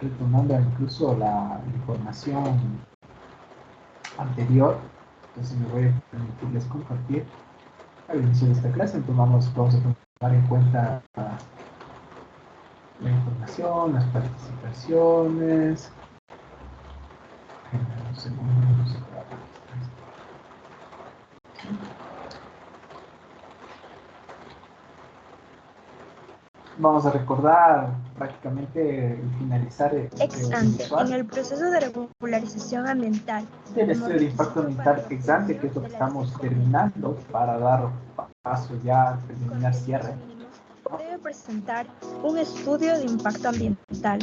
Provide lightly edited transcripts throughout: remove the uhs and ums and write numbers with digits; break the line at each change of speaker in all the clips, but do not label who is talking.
retomando incluso la información anterior, entonces me voy a permitirles compartir al inicio de esta clase. Entonces vamos a tomar en cuenta la información, las participaciones. Un segundo, no sé para vamos a recordar prácticamente finalizar
ex ante en el proceso de regularización ambiental
del estudio de impacto ambiental ex ante, que es lo que estamos terminando para dar paso ya a terminar cierre.
Debe presentar un estudio de impacto ambiental.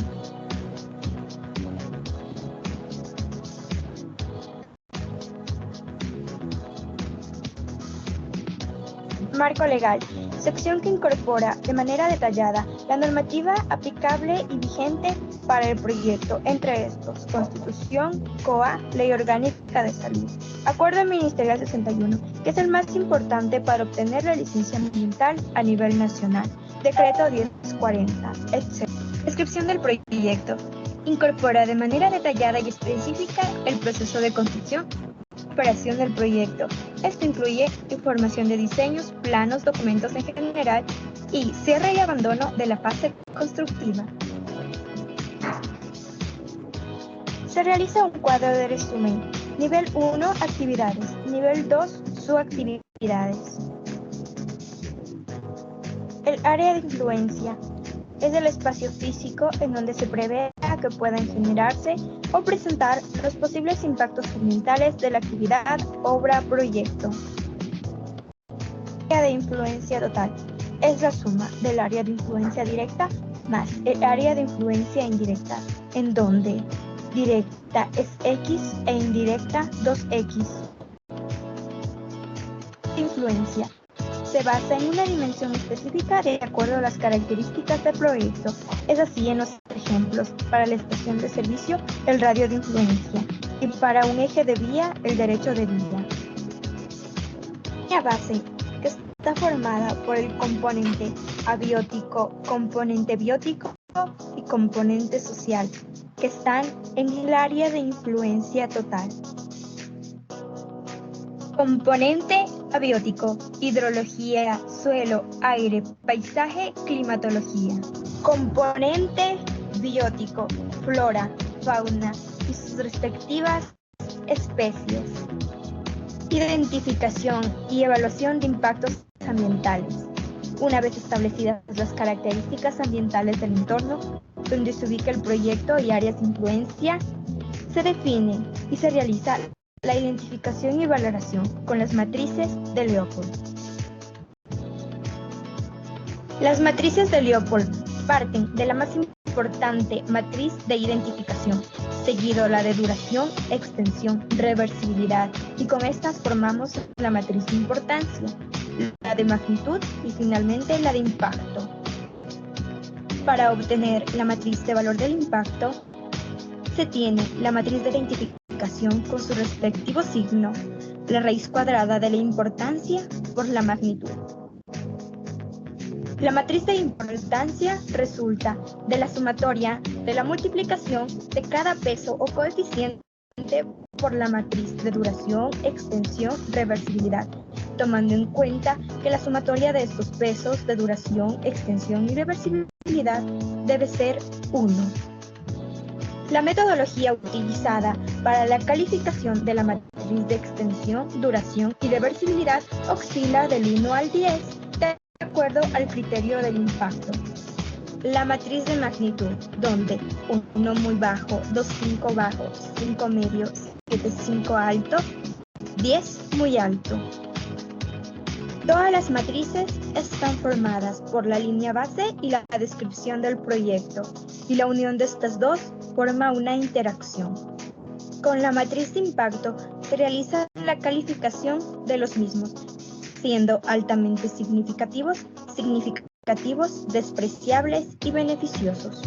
Marco legal, sección que incorpora de manera detallada la normativa aplicable y vigente para el proyecto, entre estos, Constitución, COA, Ley Orgánica de Salud, Acuerdo Ministerial 61, que es el más importante para obtener la licencia ambiental a nivel nacional, Decreto 1040, etc. Descripción del proyecto. Incorpora de manera detallada y específica el proceso de construcción operación del proyecto. Esto incluye información de diseños, planos, documentos en general y cierre y abandono de la fase constructiva. Se realiza un cuadro de resumen. Nivel 1, actividades. Nivel 2, subactividades. El área de influencia es el espacio físico en donde se prevé que puedan generarse o presentar los posibles impactos ambientales de la actividad, obra, proyecto. El área de influencia total es la suma del área de influencia directa más el área de influencia indirecta, en donde directa es X e indirecta 2X. Influencia se basa en una dimensión específica de acuerdo a las características del proyecto. Es así en los ejemplos, para la estación de servicio, el radio de influencia, y para un eje de vía, el derecho de vía. La base, que está formada por el componente abiótico, componente biótico y componente social, que están en el área de influencia total. Componente abiótico, hidrología, suelo, aire, paisaje, climatología. Componente biótico, flora, fauna y sus respectivas especies. Identificación y evaluación de impactos ambientales. Una vez establecidas las características ambientales del entorno, donde se ubica el proyecto y áreas de influencia, se define y se realiza la identificación y valoración con las matrices de Leopold. Las matrices de Leopold parten de la más importante matriz de identificación, seguido la de duración, extensión, reversibilidad, y con estas formamos la matriz de importancia, la de magnitud y finalmente la de impacto. Para obtener la matriz de valor del impacto, se tiene la matriz de identificación con su respectivo signo, la raíz cuadrada de la importancia por la magnitud. La matriz de importancia resulta de la sumatoria de la multiplicación de cada peso o coeficiente por la matriz de duración, extensión, reversibilidad, tomando en cuenta que la sumatoria de estos pesos de duración, extensión y reversibilidad debe ser 1. La metodología utilizada para la calificación de la matriz de extensión, duración y reversibilidad oscila del 1 al 10 de acuerdo al criterio del impacto. La matriz de magnitud, donde 1 muy bajo, 2 5 bajo, 5 medio, 7 5 alto, 10 muy alto. Todas las matrices están formadas por la línea base y la descripción del proyecto, y la unión de estas dos forma una interacción. Con la matriz de impacto se realiza la calificación de los mismos, siendo altamente significativos, despreciables y beneficiosos.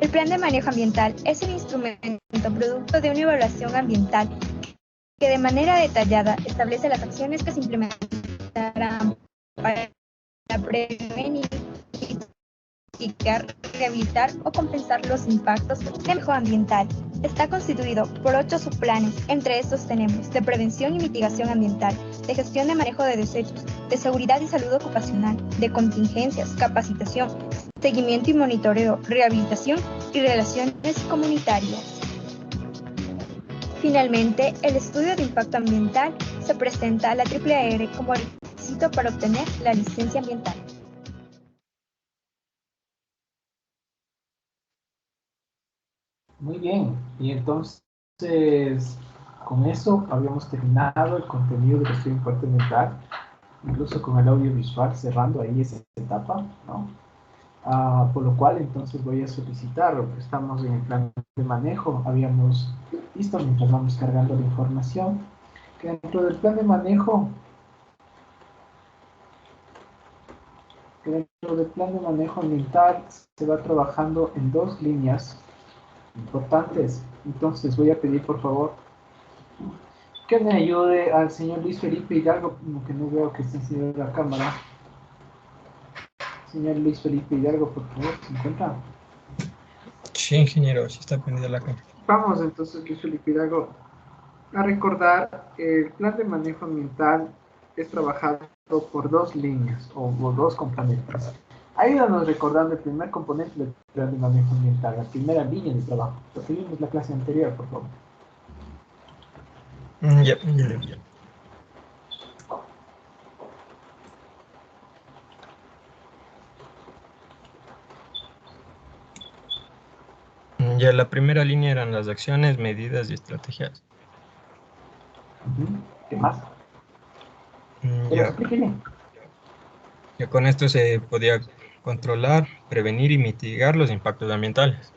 El plan de manejo ambiental es un instrumento producto de una evaluación ambiental que de manera detallada establece las acciones que se implementarán para prevenir mitigar, rehabilitar o compensar los impactos del manejo ambiental. Está constituido por 8 subplanes. Entre estos tenemos de prevención y mitigación ambiental, de gestión de manejo de desechos, de seguridad y salud ocupacional, de contingencias, capacitación, seguimiento y monitoreo, rehabilitación y relaciones comunitarias. Finalmente, el estudio de impacto ambiental se presenta a la AAR como requisito para obtener la licencia ambiental.
Muy bien, y entonces con eso habíamos terminado el contenido del estudio de impacto ambiental, incluso con el audiovisual cerrando ahí esa etapa, ¿no? Por lo cual entonces voy a solicitar, estamos en el plan de manejo, habíamos visto mientras vamos cargando la información, que dentro del plan de manejo, ambiental se va trabajando en 2 líneas importantes. Entonces voy a pedir por favor que me ayude al señor Luis Felipe Hidalgo, como que no veo que esté encendido la cámara. Señor Luis Felipe Hidalgo, por favor, ¿se encuentra?
Sí, ingeniero, sí está prendida la cámara.
Vamos entonces, Luis Felipe Hidalgo, a recordar que el plan de manejo ambiental es trabajado por 2 líneas o 2 componentes. Ayúdanos recordando el primer componente del plan de manejo ambiental, la primera línea de trabajo. Lo que vimos en la clase anterior, por favor.
Ya. Ya, la primera línea eran las acciones, medidas y estrategias.
¿Qué más? Pero
Ya,
explíqueme.
ya con esto se podía controlar, prevenir y mitigar los impactos ambientales.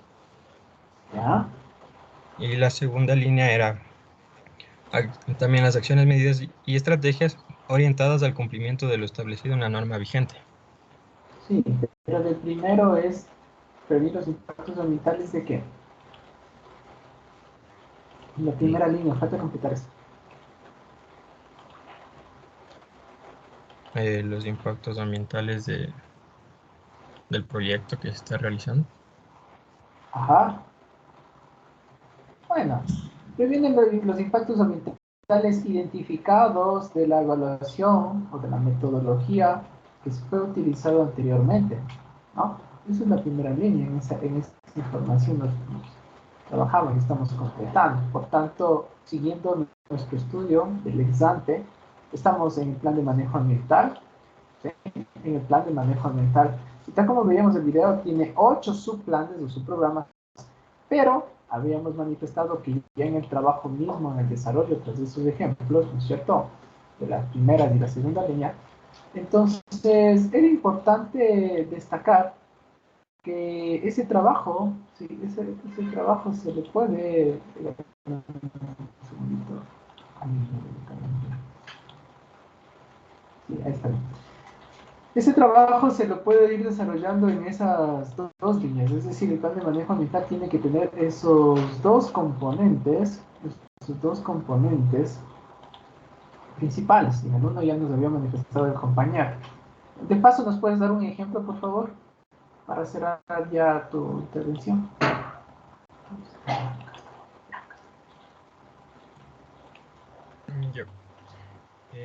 ¿Ya?
Y la segunda línea era también las acciones, medidas y estrategias orientadas al cumplimiento de lo establecido en la norma vigente.
Sí, pero el primero es prevenir los impactos ambientales de qué? La primera línea, falta completar esto.
Los impactos ambientales del proyecto que se está realizando.
Ajá. Bueno, previenen los impactos ambientales identificados de la evaluación o de la metodología que se fue utilizado anteriormente, ¿no? Esa es la primera línea, en esa información nos trabajamos y estamos completando. Por tanto, siguiendo nuestro estudio del ex ante, estamos en el plan de manejo ambiental, ¿sí? En el plan de manejo ambiental. Y tal como veíamos el video, tiene 8 subplanes o subprogramas, pero habíamos manifestado que ya en el trabajo mismo, en el desarrollo, tras esos ejemplos, ¿no es cierto?, de la primera y la segunda línea, entonces era importante destacar que ese trabajo, sí, ese trabajo se le puede... Un segundito. Sí, ahí está bien. Ese trabajo se lo puede ir desarrollando en esas 2 líneas, es decir, el plan de manejo ambiental tiene que tener esos 2 componentes, principales, y en el uno ya nos había manifestado el compañero. De paso, ¿nos puedes dar un ejemplo, por favor, para cerrar ya tu intervención?
Ya.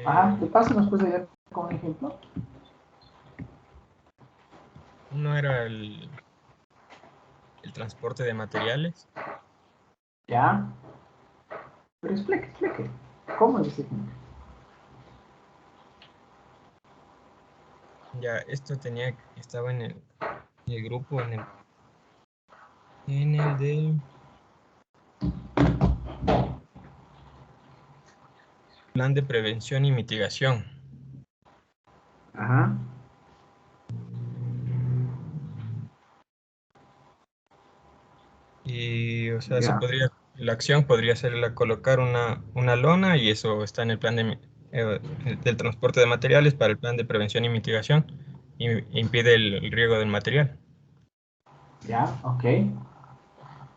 Ajá, de paso, ¿nos puedes ayudar con un ejemplo?
Uno era el transporte de materiales.
Ya, pero explique, ¿cómo es ese ejemplo?
Ya, esto estaba en el grupo, en el de plan de prevención y mitigación.
Ajá.
Y, o sea,
Ya,
la acción podría ser colocar una lona, y eso está en el plan del transporte de materiales para el plan de prevención y mitigación, y impide el riego del material.
ya, ok.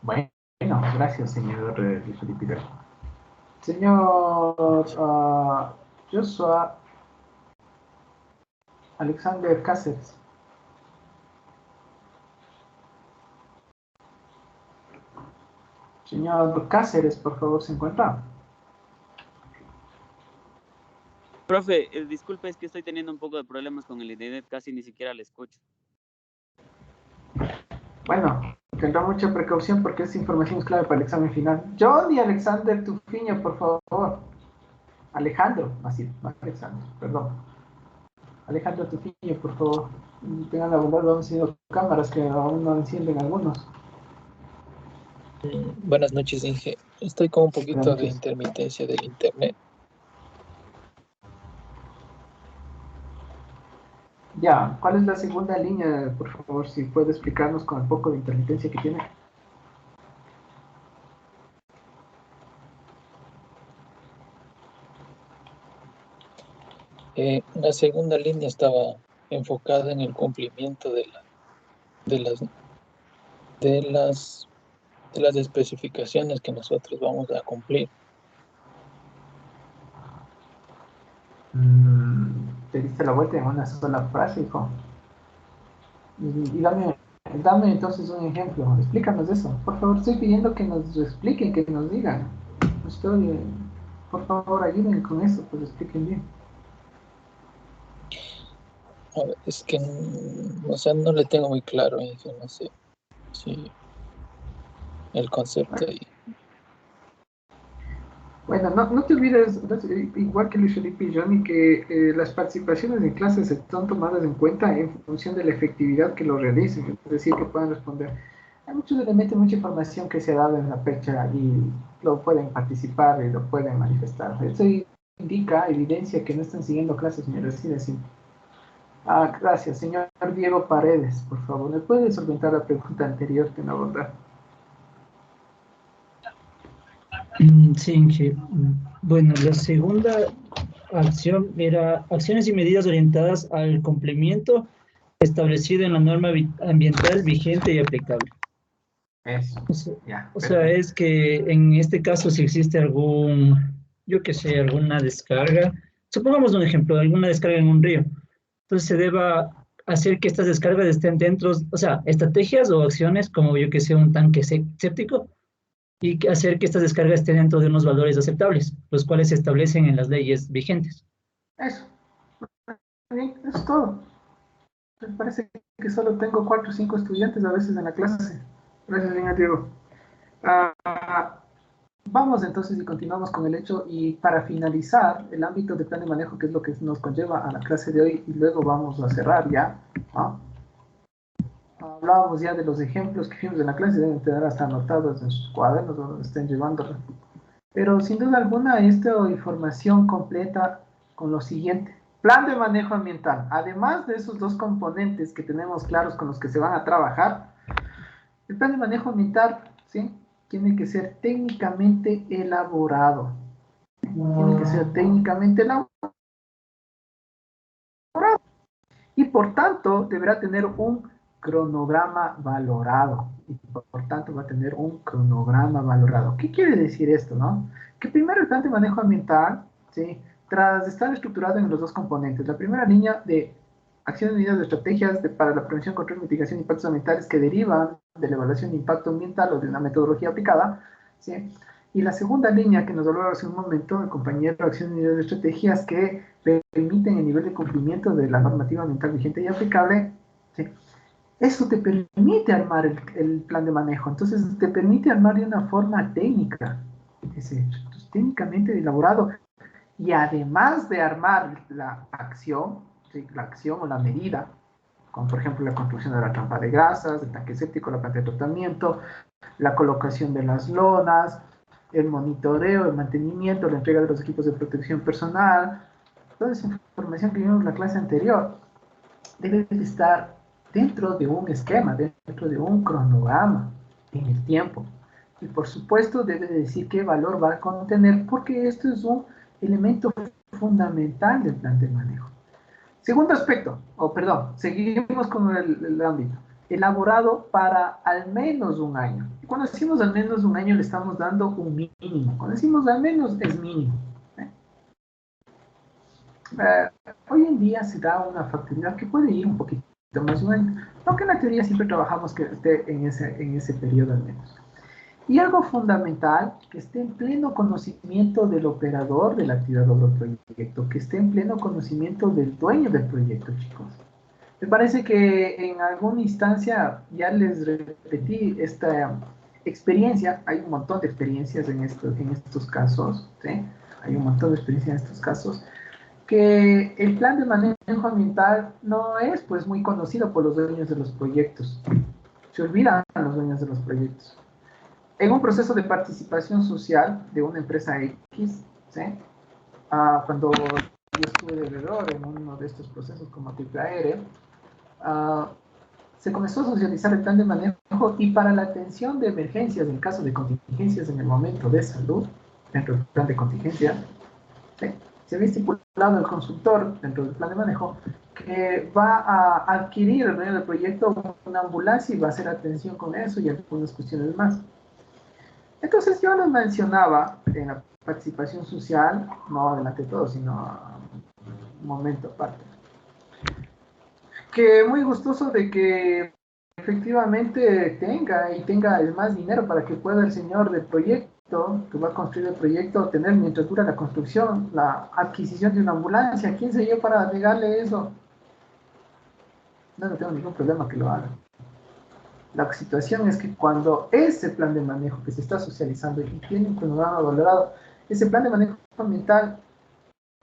Bueno, gracias, señor Felipe. Señor Joshua Alexander Cáceres. Señor Cáceres, por favor, ¿se encuentra?
Profe, disculpe, es que estoy teniendo un poco de problemas con el internet, casi ni siquiera le escucho.
Bueno, tendrá mucha precaución porque esta información es clave para el examen final. Johnny Alexander Tufiño, por favor. Alejandro, así, no Alexander, perdón. Alejandro Tufiño, por favor. Tengan la bondad, vamos haciendo cámaras que aún no encienden algunos.
Buenas noches, Inge. Estoy con un poquito
Buenas
de
noches.
intermitencia del internet.
Ya, ¿cuál es la segunda línea, por favor, si puede explicarnos con el poco de intermitencia que tiene?
La segunda línea estaba enfocada en el cumplimiento de las, de las, de las especificaciones que nosotros vamos a cumplir.
Te diste la vuelta en una sola frase, hijo. Y dame entonces un ejemplo. Explícanos eso. Por favor, estoy pidiendo que nos expliquen, que nos digan. Por favor, ayuden con eso, pues expliquen bien.
A ver, es que, o sea, no le tengo muy claro, Inge, no sé si el concepto ahí.
Bueno, no te olvides, igual que Luis Felipe y Johnny, que las participaciones en clases son tomadas en cuenta en función de la efectividad que lo realicen, es decir, que puedan responder. Hay muchos elementos, mucha información que se ha dado en la fecha y lo pueden participar y lo pueden manifestar. Eso indica, evidencia que no están siguiendo clases, señores, así de simple. Gracias. Señor Diego Paredes, por favor, ¿me puede solventar la pregunta anterior que no abordar?
Sí, Inge. Bueno, la segunda acción era acciones y medidas orientadas al cumplimiento establecido en la norma ambiental vigente y aplicable.
Eso,
O sea,
ya.
o sea, es que en este caso si existe algún, yo qué sé, alguna descarga, supongamos un ejemplo, alguna descarga en un río, entonces se deba hacer que estas descargas estén dentro, o sea, estrategias o acciones como yo que sé, un tanque séptico, y hacer que estas descargas estén dentro de unos valores aceptables, los cuales se establecen en las leyes vigentes.
Eso. Bien, eso es todo. Me parece que solo tengo 4 o 5 estudiantes a veces en la clase. Gracias, señor Diego. Vamos entonces y continuamos con el hecho y para finalizar el ámbito de plan de manejo, que es lo que nos conlleva a la clase de hoy y luego vamos a cerrar ya, ¿no? Hablábamos ya de los ejemplos que vimos en la clase, deben quedar hasta anotados en sus cuadernos donde estén llevándolos. Pero sin duda alguna, esta información completa con lo siguiente. Plan de manejo ambiental. Además de esos dos componentes que tenemos claros con los que se van a trabajar, el plan de manejo ambiental, ¿sí?, tiene que ser técnicamente elaborado. Tiene que ser técnicamente elaborado. Y por tanto, deberá tener un cronograma valorado. Y por tanto, va a tener un cronograma valorado. ¿Qué quiere decir esto, no? Que primero el plan de manejo ambiental, ¿sí?, tras estar estructurado en los dos componentes, la primera línea de acciones, medidas de estrategias para la prevención, control, mitigación de impactos ambientales que derivan de la evaluación de impacto ambiental o de una metodología aplicada, ¿sí? Y la segunda línea que nos habló hace un momento el compañero, acciones, medidas de estrategias que permiten el nivel de cumplimiento de la normativa ambiental vigente y aplicable, ¿sí? Eso te permite armar el plan de manejo, entonces te permite armar de una forma técnica ese hecho, entonces, técnicamente elaborado. Y además de armar la acción, ¿sí?, la acción o la medida, como por ejemplo la construcción de la trampa de grasas, el tanque séptico, la planta de tratamiento, la colocación de las lonas, el monitoreo, el mantenimiento, la entrega de los equipos de protección personal, toda esa información que vimos en la clase anterior, debe estar dentro de un esquema, dentro de un cronograma en el tiempo. Y por supuesto debe decir qué valor va a contener, porque esto es un elemento fundamental del plan de manejo. Segundo aspecto, perdón, seguimos con el ámbito. Elaborado para al menos un año. Y cuando decimos al menos un año le estamos dando un mínimo. Cuando decimos al menos es mínimo. Hoy en día se da una factibilidad que puede ir un poquito más de un año, aunque en la teoría siempre trabajamos que esté en ese periodo al menos. Y algo fundamental, que esté en pleno conocimiento del operador de la actividad de proyecto, que esté en pleno conocimiento del dueño del proyecto, chicos. Me parece que en alguna instancia ya les repetí esta experiencia. Hay un montón de experiencias en estos casos, ¿sí? Hay un montón de experiencias en estos casos, que el plan de manejo ambiental no es pues muy conocido por los dueños de los proyectos. Se olvidan los dueños de los proyectos. En un proceso de participación social de una empresa X, ¿sí? Cuando yo estuve de veedor en uno de estos procesos como TIPAERE, se comenzó a socializar el plan de manejo, y para la atención de emergencias en caso de contingencias en el momento de salud, dentro del plan de contingencia, ¿sí? Se había estipulado el consultor dentro del plan de manejo que va a adquirir el dueño del proyecto una ambulancia y va a hacer atención con eso y algunas cuestiones más. Entonces yo les mencionaba en la participación social, no delante de todo, sino un momento aparte, que muy gustoso de que efectivamente tenga el más dinero para que pueda el señor del proyecto, que va a construir el proyecto, tener mientras dura la construcción, la adquisición de una ambulancia. ¿Quién soy yo para negarle eso? No tengo ningún problema que lo haga. La situación es que cuando ese plan de manejo que se está socializando y tiene un cronograma valorado, ese plan de manejo ambiental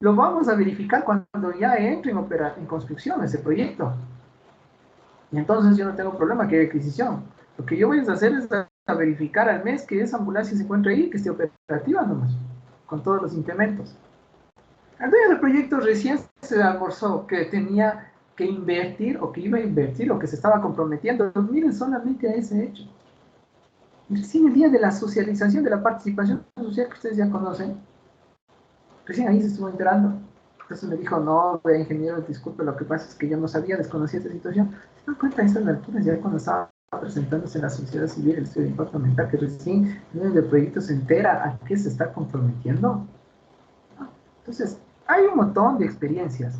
lo vamos a verificar cuando ya entre en construcción ese proyecto. Y entonces yo no tengo problema que haya adquisición. Lo que yo voy a hacer es a verificar al mes que esa ambulancia se encuentre ahí, que esté operativa nomás, con todos los implementos. El dueño del proyecto recién se almorzó que tenía que invertir, o que iba a invertir, o que se estaba comprometiendo. Pues miren solamente a ese hecho. Recién el día de la socialización, de la participación social que ustedes ya conocen, recién ahí se estuvo enterando. Entonces me dijo, no, ingeniero, disculpe, lo que pasa es que yo no sabía, desconocía esta situación. ¿Se dan cuenta de esas alturas? Ya cuando estaba presentándose en la sociedad civil el estudio de impacto ambiental, que recién el dueño del proyecto se entera a qué se está comprometiendo. Entonces, hay un montón de experiencias.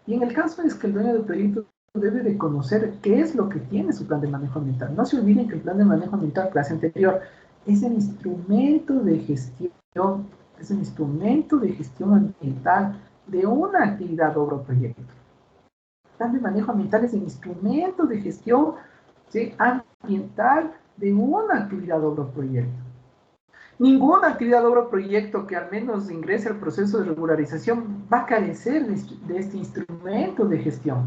Y en el caso es que el dueño del proyecto debe de conocer qué es lo que tiene su plan de manejo ambiental. No se olviden que el plan de manejo ambiental, clase anterior, es el instrumento de gestión, ambiental de una actividad, obra o proyecto. El plan de manejo ambiental es el instrumento de gestión, ¿sí?, ambiental de una actividad, obra o proyecto. Ninguna actividad, obra o proyecto que al menos ingrese al proceso de regularización va a carecer de este instrumento de gestión.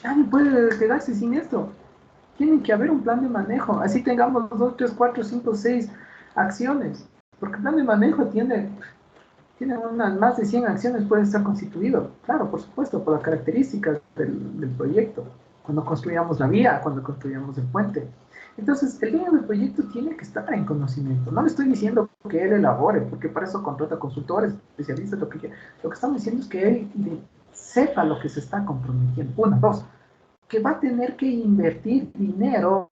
Nadie puede quedarse sin esto. Tiene que haber un plan de manejo. Así tengamos 2, 3, 4, 5, 6 acciones. Porque el plan de manejo tiene unas más de 100 acciones, puede estar constituido. Claro, por supuesto, por las características del proyecto. Cuando construyamos la vía, cuando construyamos el puente. Entonces, el dueño del proyecto tiene que estar en conocimiento. No le estoy diciendo que él elabore, porque para eso contrata consultores, especialistas, lo que estamos diciendo es que él sepa lo que se está comprometiendo. 1, 2, que va a tener que invertir dinero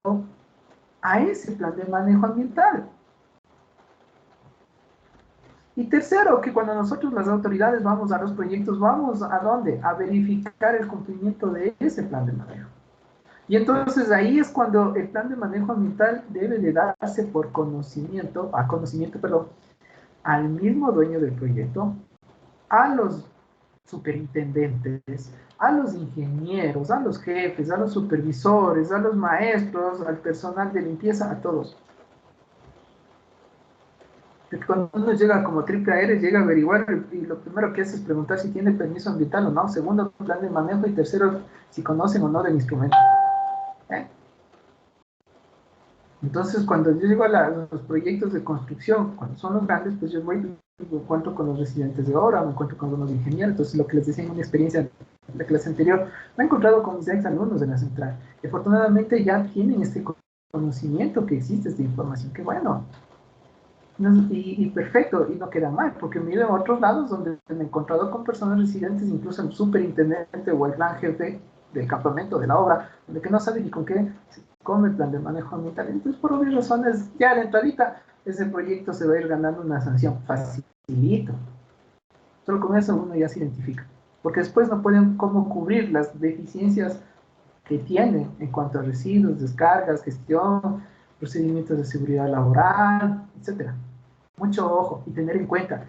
a ese plan de manejo ambiental. Y tercero, que cuando nosotros las autoridades vamos a los proyectos, ¿vamos a dónde? A verificar el cumplimiento de ese plan de manejo. Y entonces ahí es cuando el plan de manejo ambiental debe de darse por conocimiento, al mismo dueño del proyecto, a los superintendentes, a los ingenieros, a los jefes, a los supervisores, a los maestros, al personal de limpieza, a todos. Porque cuando uno llega como TIPAERE, llega a averiguar y lo primero que hace es preguntar si tiene permiso ambiental o no. Segundo, plan de manejo, y tercero, si conocen o no del instrumento. Entonces, cuando yo llego a los proyectos de construcción, cuando son los grandes, pues yo voy y me encuentro con los residentes de obra, me encuentro con los ingenieros. Entonces, lo que les decía en una experiencia en la clase anterior, me he encontrado con mis exalumnos de la central, que afortunadamente ya tienen este conocimiento que existe, esta información. Qué bueno. Y perfecto, y no queda mal, porque me he ido a otros lados donde me he encontrado con personas residentes, incluso el superintendente o el gran jefe del campamento, de la obra, donde que no sabe ni con qué se come el plan de manejo ambiental. Entonces, por obvias razones, ya a la entradita, ese proyecto se va a ir ganando una sanción facilito. Solo con eso uno ya se identifica, porque después no pueden cómo cubrir las deficiencias que tienen en cuanto a residuos, descargas, gestión, procedimientos de seguridad laboral, etcétera. Mucho ojo y tener en cuenta,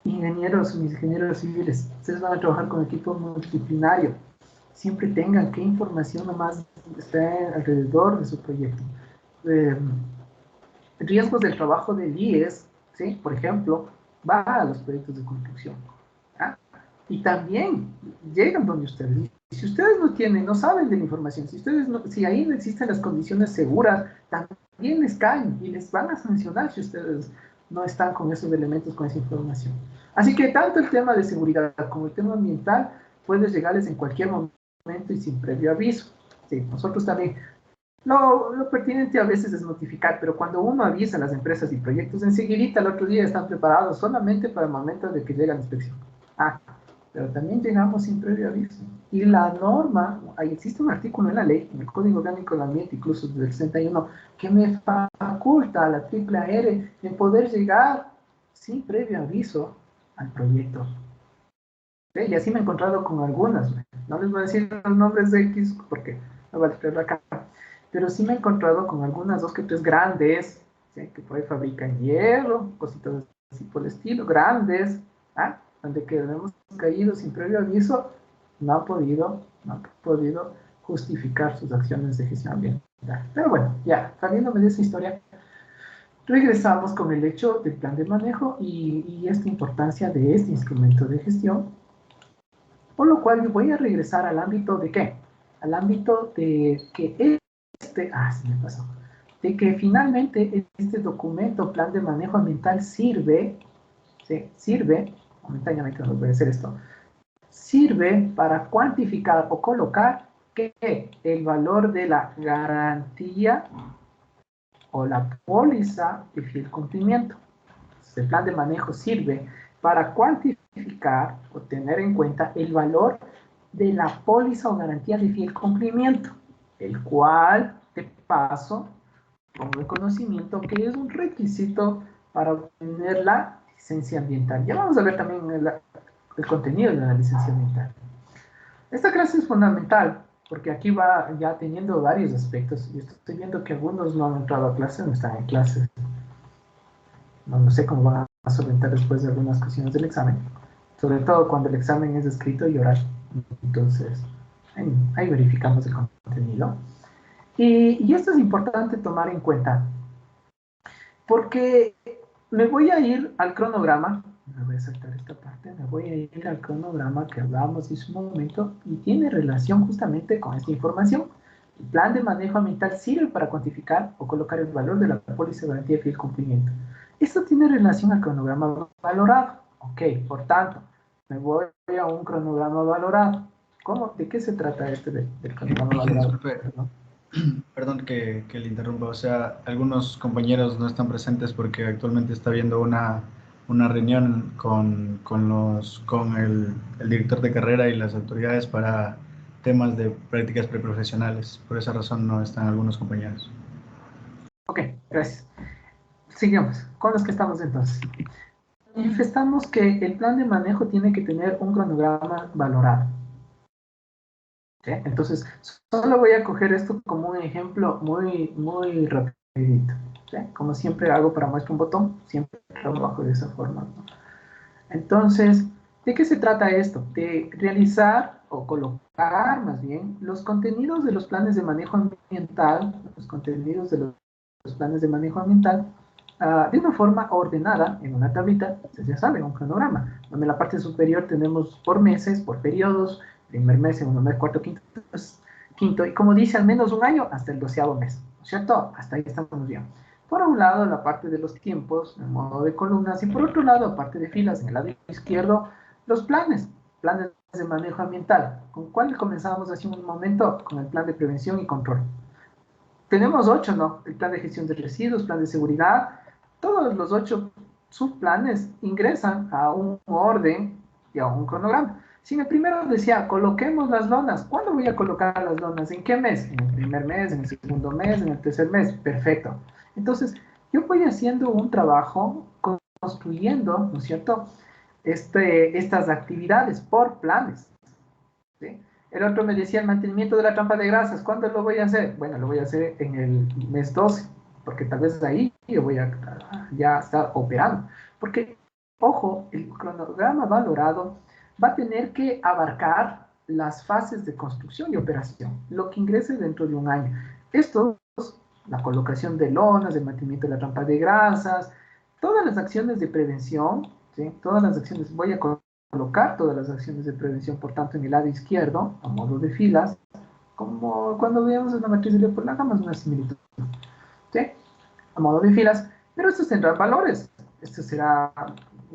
ingenieros, mis ingenieros civiles, ustedes van a trabajar con equipo multidisciplinario. Siempre tengan qué información nomás está alrededor de su proyecto. Riesgos del trabajo del IES, ¿sí? Por ejemplo, va a los proyectos de construcción. ¿Ah? Y también llegan donde ustedes. Si ustedes no tienen, no saben de la información, si ahí no existen las condiciones seguras, también les caen y les van a sancionar si ustedes no están con esos elementos, con esa información. Así que tanto el tema de seguridad como el tema ambiental puede llegarles en cualquier momento y sin previo aviso. Sí, nosotros también. Lo pertinente a veces es notificar, pero cuando uno avisa a las empresas y proyectos, enseguida el otro día están preparados solamente para el momento de que llega la inspección. Pero también llegamos sin previo aviso. Y la norma, ahí existe un artículo en la ley, en el Código Orgánico del Ambiente, incluso del 61, que me faculta a la AAR en poder llegar sin previo aviso al proyecto. ¿Sí? Y así me he encontrado con algunas. No les voy a decir los nombres de X porque no vale traerlo acá. Pero sí me he encontrado con algunas, 2 que 3 grandes, ¿sí? Que por ahí fabrican hierro, cositas así por el estilo, grandes, donde que hemos caído sin previo aviso, no han podido justificar sus acciones de gestión ambiental. Pero bueno, ya, saliéndome de esa historia, regresamos con el hecho del plan de manejo y esta importancia de este instrumento de gestión, por lo cual yo voy a regresar al ámbito de ¿qué? Al ámbito de que se me pasó. De que finalmente este documento, plan de manejo ambiental, sirve, momentáneamente no voy a hacer esto, sirve para cuantificar o colocar que el valor de la garantía o la póliza de fiel cumplimiento. El plan de manejo sirve para cuantificar o tener en cuenta el valor de la póliza o garantía de fiel cumplimiento, el cual, de paso, pongo el conocimiento que es un requisito para obtener la licencia ambiental. Ya vamos a ver también el contenido de la licencia ambiental. Esta clase es fundamental porque aquí va ya teniendo varios aspectos y estoy viendo que algunos no han entrado a clase, no están en clase. No sé cómo van a solventar después de algunas cuestiones del examen, sobre todo cuando el examen es escrito y oral. Entonces, ahí verificamos el contenido. Y esto es importante tomar en cuenta, porque me voy a ir al cronograma, me voy a saltar esta parte, me voy a ir al cronograma que hablábamos hace un momento y tiene relación justamente con esta información. El plan de manejo ambiental sirve para cuantificar o colocar el valor de la póliza de garantía de fiel cumplimiento. Esto tiene relación al cronograma valorado. Ok, por tanto, me voy a un cronograma valorado. ¿Cómo? ¿De qué se trata este del cronograma valorado?
Disculpe, perdón que le interrumpa. O sea, algunos compañeros no están presentes porque actualmente está habiendo una reunión con el director de carrera y las autoridades para temas de prácticas preprofesionales. Por esa razón no están algunos compañeros.
Ok, gracias. Sigamos con los que estamos entonces. Manifestamos que el plan de manejo tiene que tener un cronograma valorado. ¿Sí? Entonces, solo voy a coger esto como un ejemplo muy rapidito. ¿Sí? Como siempre hago para muestra un botón, siempre trabajo de esa forma, ¿no? Entonces, ¿de qué se trata esto? De realizar o colocar más bien los contenidos de los planes de manejo ambiental, los contenidos de los planes de manejo ambiental, de una forma ordenada en una tablita, ustedes ya saben, un cronograma, donde en la parte superior tenemos por meses, por periodos, primer mes, segundo mes, cuarto, quinto, y como dice, al menos un año hasta el 12º mes, ¿no es cierto? Hasta ahí estamos bien. Por un lado, la parte de los tiempos, en modo de columnas, y por otro lado, aparte de filas, en el lado izquierdo, los planes de manejo ambiental. ¿Con cuál comenzamos hace un momento? Con el plan de prevención y control. Tenemos 8, ¿no? El plan de gestión de residuos, plan de seguridad. Todos los 8 subplanes ingresan a un orden y a un cronograma. Si en el primero decía, coloquemos las lonas, ¿cuándo voy a colocar las lonas? ¿En qué mes? En el primer mes, en el segundo mes, en el tercer mes. Perfecto. Entonces, yo voy haciendo un trabajo construyendo, ¿no es cierto?, estas actividades por planes. ¿Sí? El otro me decía el mantenimiento de la trampa de grasas. ¿Cuándo lo voy a hacer? Bueno, lo voy a hacer en el mes 12. porque tal vez ahí yo voy a ya estar operando. Porque, ojo, el cronograma valorado va a tener que abarcar las fases de construcción y operación, lo que ingrese dentro de un año. Esto, la colocación de lonas, el mantenimiento de la trampa de grasas, todas las acciones de prevención, ¿sí? Todas las acciones, voy a colocar todas las acciones de prevención, por tanto, en el lado izquierdo, a modo de filas, como cuando veamos en la matriz de Leopold, hagamos una similitud, ¿sí? A modo de filas, pero estos tendrán valores. Esto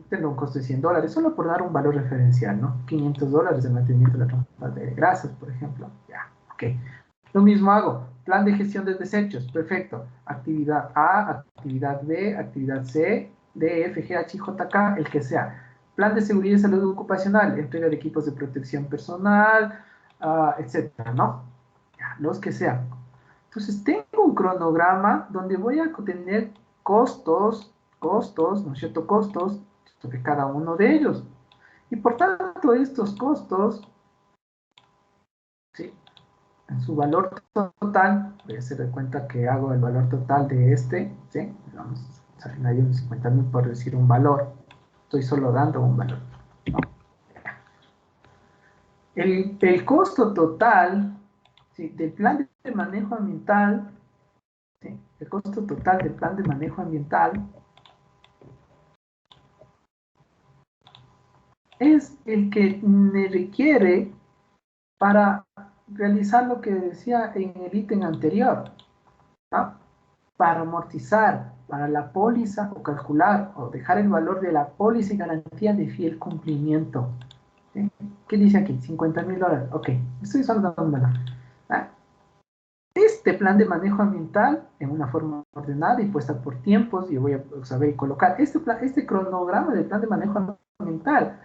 tendrá un costo de $100, solo por dar un valor referencial, ¿no? $500 de mantenimiento de la trampa de grasas, por ejemplo. Ya, ok. Lo mismo hago. Plan de gestión de desechos, perfecto. Actividad A, actividad B, actividad C, D, F, G, H, J, K, el que sea. Plan de seguridad y salud ocupacional, entrega de equipos de protección personal, etcétera, ¿no? Ya, los que sean. Entonces, tengo un cronograma donde voy a tener costos, ¿no es cierto? Costos sobre cada uno de ellos. Y por tanto, estos costos, ¿sí? En su valor total, voy a hacer de cuenta que hago el valor total de este, ¿sí? Vamos, salen ahí unos 50,000 por decir un valor. Estoy solo dando un valor, ¿no? El costo total, ¿sí? Del plan de manejo ambiental, ¿sí? El costo total del plan de manejo ambiental es el que me requiere para realizar lo que decía en el ítem anterior, ¿no? Para amortizar, para la póliza o calcular o dejar el valor de la póliza y garantía de fiel cumplimiento. ¿Sí? ¿Qué dice aquí? $50,000. Ok, estoy solo dando un valor. ¿Ah? Este plan de manejo ambiental, en una forma ordenada y puesta por tiempos, yo voy a saber colocar este cronograma del plan de manejo ambiental,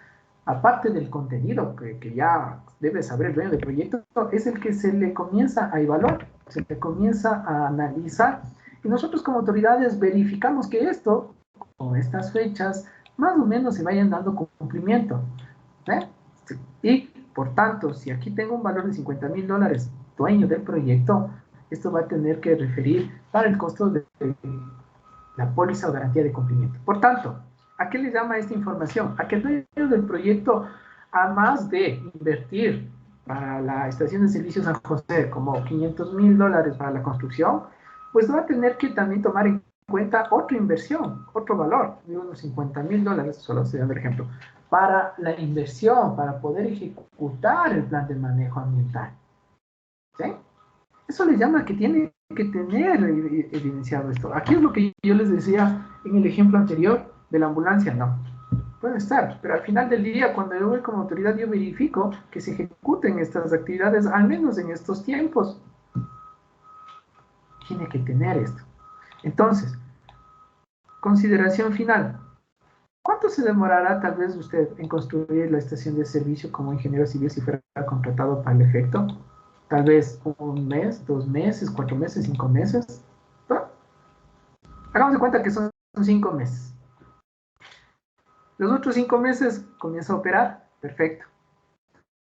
aparte del contenido que ya debe saber el dueño del proyecto, es el que se le comienza a evaluar, se le comienza a analizar, y nosotros como autoridades verificamos que esto, con estas fechas, más o menos se vayan dando cumplimiento, ¿eh? Y, por tanto, si aquí tengo un valor de $50,000, dueño del proyecto, esto va a tener que referir para el costo de la póliza o garantía de cumplimiento. Por tanto, ¿a qué le llama esta información? A que el dueño del proyecto, además de invertir para la estación de servicios San José como $500,000 para la construcción, pues va a tener que también tomar en cuenta otra inversión, otro valor, de unos $50,000, solo estoy dando el ejemplo, para la inversión, para poder ejecutar el plan de manejo ambiental. ¿Sí? Eso le llama que tiene que tener evidenciado esto. Aquí es lo que yo les decía en el ejemplo anterior de la ambulancia, no. Puede estar, pero al final del día, cuando yo voy como autoridad, yo verifico que se ejecuten estas actividades, al menos en estos tiempos. Tiene que tener esto. Entonces, consideración final. ¿Cuánto se demorará tal vez usted en construir la estación de servicio como ingeniero civil si fuera contratado para el efecto? Tal vez 1 mes, 2 meses, 4 meses, 5 meses. ¿No? Hagamos de cuenta que son 5 meses. Los otros 5 meses comienza a operar. Perfecto.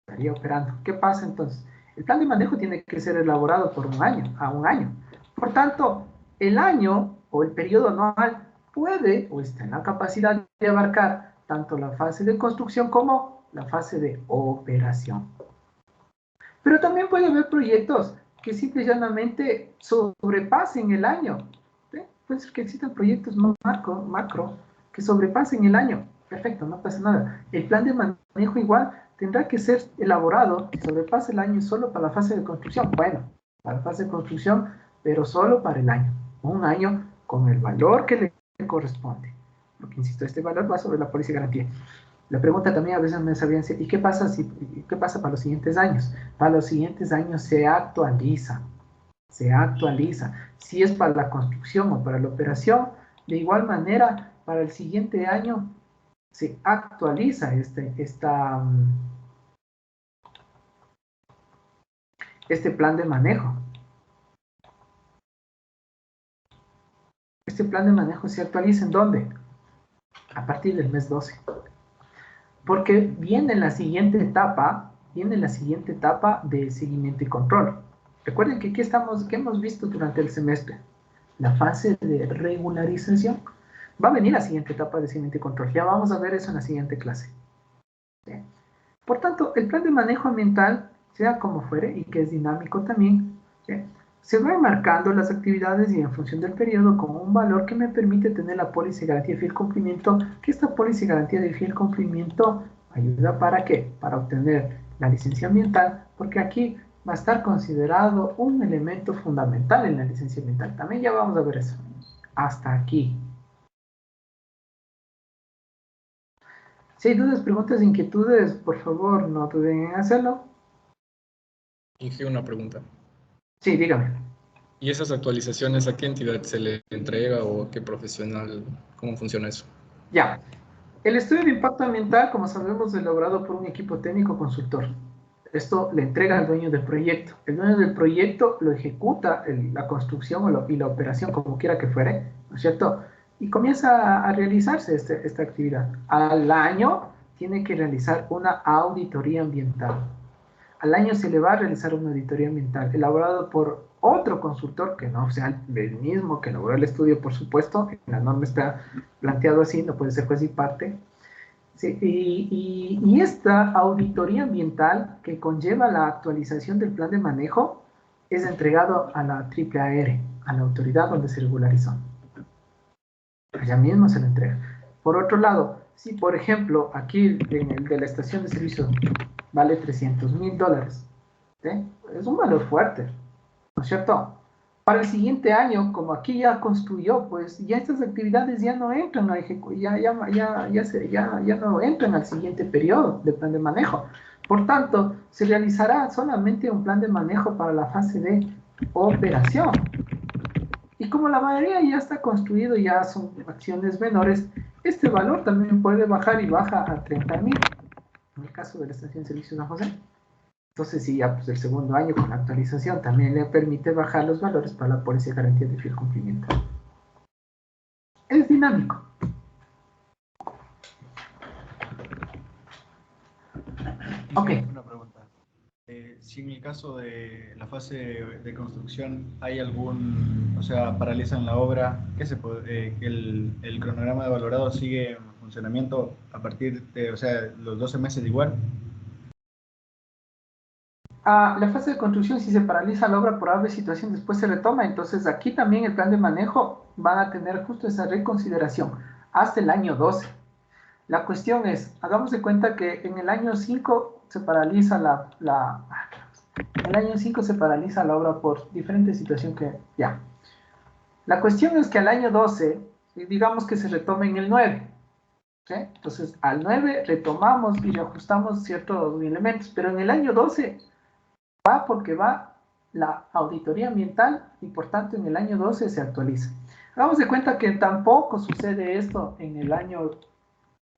Estaría operando. ¿Qué pasa entonces? El plan de manejo tiene que ser elaborado por un año, a un año. Por tanto, el año o el periodo anual puede o está en la capacidad de abarcar tanto la fase de construcción como la fase de operación. Pero también puede haber proyectos que simple y llanamente sobrepasen el año. ¿Sí? Puede ser que existan proyectos macro que sobrepasen el año. Perfecto, no pasa nada. El plan de manejo igual tendrá que ser elaborado, si sobrepasa el año solo para la fase de construcción. Bueno, para la fase de construcción, pero solo para el año. Un año con el valor que le corresponde. Porque, insisto, este valor va sobre la póliza y garantía. La pregunta también a veces me sabían, ¿y qué pasa para los siguientes años? Para los siguientes años se actualiza. Se actualiza. Si es para la construcción o para la operación, de igual manera, para el siguiente año se actualiza este plan de manejo. Este plan de manejo se actualiza ¿en dónde? A partir del mes 12. Porque viene la siguiente etapa de seguimiento y control. Recuerden que ¿qué hemos visto durante el semestre? la fase de regularización, va a venir la siguiente etapa de seguimiento y control. Ya vamos a ver eso en la siguiente clase. ¿Sí? Por tanto, el plan de manejo ambiental, sea como fuere, y que es dinámico también, ¿sí?, se va marcando las actividades y en función del periodo con un valor que me permite tener la póliza de garantía de fiel cumplimiento, que esta póliza de garantía de fiel cumplimiento ayuda ¿para qué? Para obtener la licencia ambiental, porque aquí va a estar considerado un elemento fundamental en la licencia ambiental. También ya vamos a ver eso. Hasta aquí. Si hay dudas, preguntas, inquietudes, por favor, no duden en hacerlo.
Inge, una pregunta.
Sí, dígame.
¿Y esas actualizaciones a qué entidad se le entrega o a qué profesional? ¿Cómo funciona eso?
Ya. El estudio de impacto ambiental, como sabemos, es elaborado por un equipo técnico consultor. Esto le entrega al dueño del proyecto. El dueño del proyecto lo ejecuta, la construcción y la operación, como quiera que fuere, ¿no es cierto? Y comienza a realizarse esta actividad. Al año tiene que realizar una auditoría ambiental. Al año se le va a realizar una auditoría ambiental elaborado por otro consultor, que no sea el mismo que elaboró el estudio, por supuesto. En la norma está planteado así, no puede ser juez y parte. Sí, y esta auditoría ambiental que conlleva la actualización del plan de manejo es entregado a la AAR, a la autoridad donde se regularizó. Allá mismo se le entrega. Por otro lado, si por ejemplo aquí en el de la estación de servicio vale $300,000, ¿sí?, es un valor fuerte, ¿no es cierto? Para el siguiente año, como aquí ya construyó, pues ya estas actividades ya no entran a ya no entran al siguiente periodo de plan de manejo. Por tanto, se realizará solamente un plan de manejo para la fase de operación. Y como la mayoría ya está construido, ya son acciones menores, este valor también puede bajar y baja a 30,000. En el caso de la estación de servicio San José. Entonces, sí, ya pues el segundo año con la actualización también le permite bajar los valores para la póliza de garantía de fiel cumplimiento. Es dinámico. Ok.
Una pregunta. Si en el caso de la fase de construcción hay algún, o sea, paralizan la obra, ¿qué se puede, el cronograma de valorado sigue en funcionamiento a partir de, o sea, los 12 meses igual?
La fase de construcción, si se paraliza la obra por ave situación, después se retoma. Entonces, aquí también el plan de manejo van a tener justo esa reconsideración hasta el año 12. La cuestión es, hagamos de cuenta que en el año 5 se paraliza en el año 5 se paraliza la obra por diferente situación que ya. La cuestión es que al año 12, digamos que se retome en el 9. ¿Sí? Entonces, al 9 retomamos y reajustamos ciertos elementos, pero en el año 12 va porque va la auditoría ambiental y por tanto en el año 12 se actualiza. Hagamos de cuenta que tampoco sucede esto en el año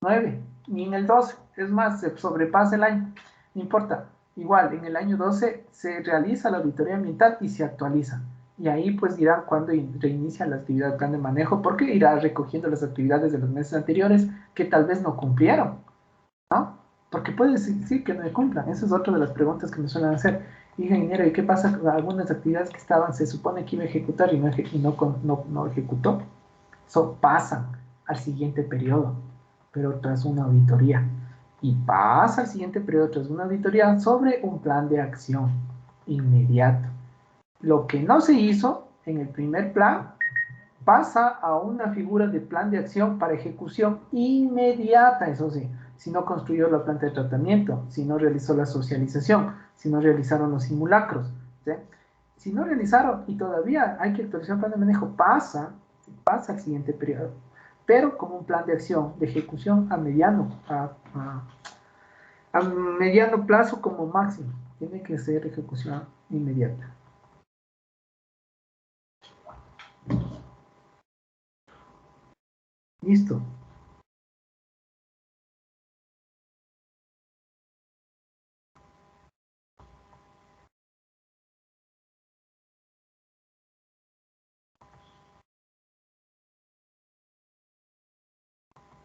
9 ni en el 12, es más, se sobrepasa el año, no importa. Igual, en el año 12 se realiza la auditoría ambiental y se actualiza. Y ahí pues dirán cuándo reinicia la actividad del plan de manejo, porque irá recogiendo las actividades de los meses anteriores que tal vez no cumplieron, ¿no? Porque puede decir que no cumplan. Esa es otra de las preguntas que me suelen hacer. Ingeniero, ¿y qué pasa con algunas actividades que se supone que iba a ejecutar y no ejecutó? Eso pasan al siguiente periodo, pero tras una auditoría. Y pasa al siguiente periodo tras una auditoría sobre un plan de acción inmediato. Lo que no se hizo en el primer plan pasa a una figura de plan de acción para ejecución inmediata, eso sí, si no construyó la planta de tratamiento, si no realizó la socialización, si no realizaron los simulacros, ¿sí? Si no realizaron y todavía hay que actualizar el plan de manejo, pasa al siguiente periodo, pero como un plan de acción, de ejecución a mediano plazo como máximo, tiene que ser ejecución inmediata. Listo.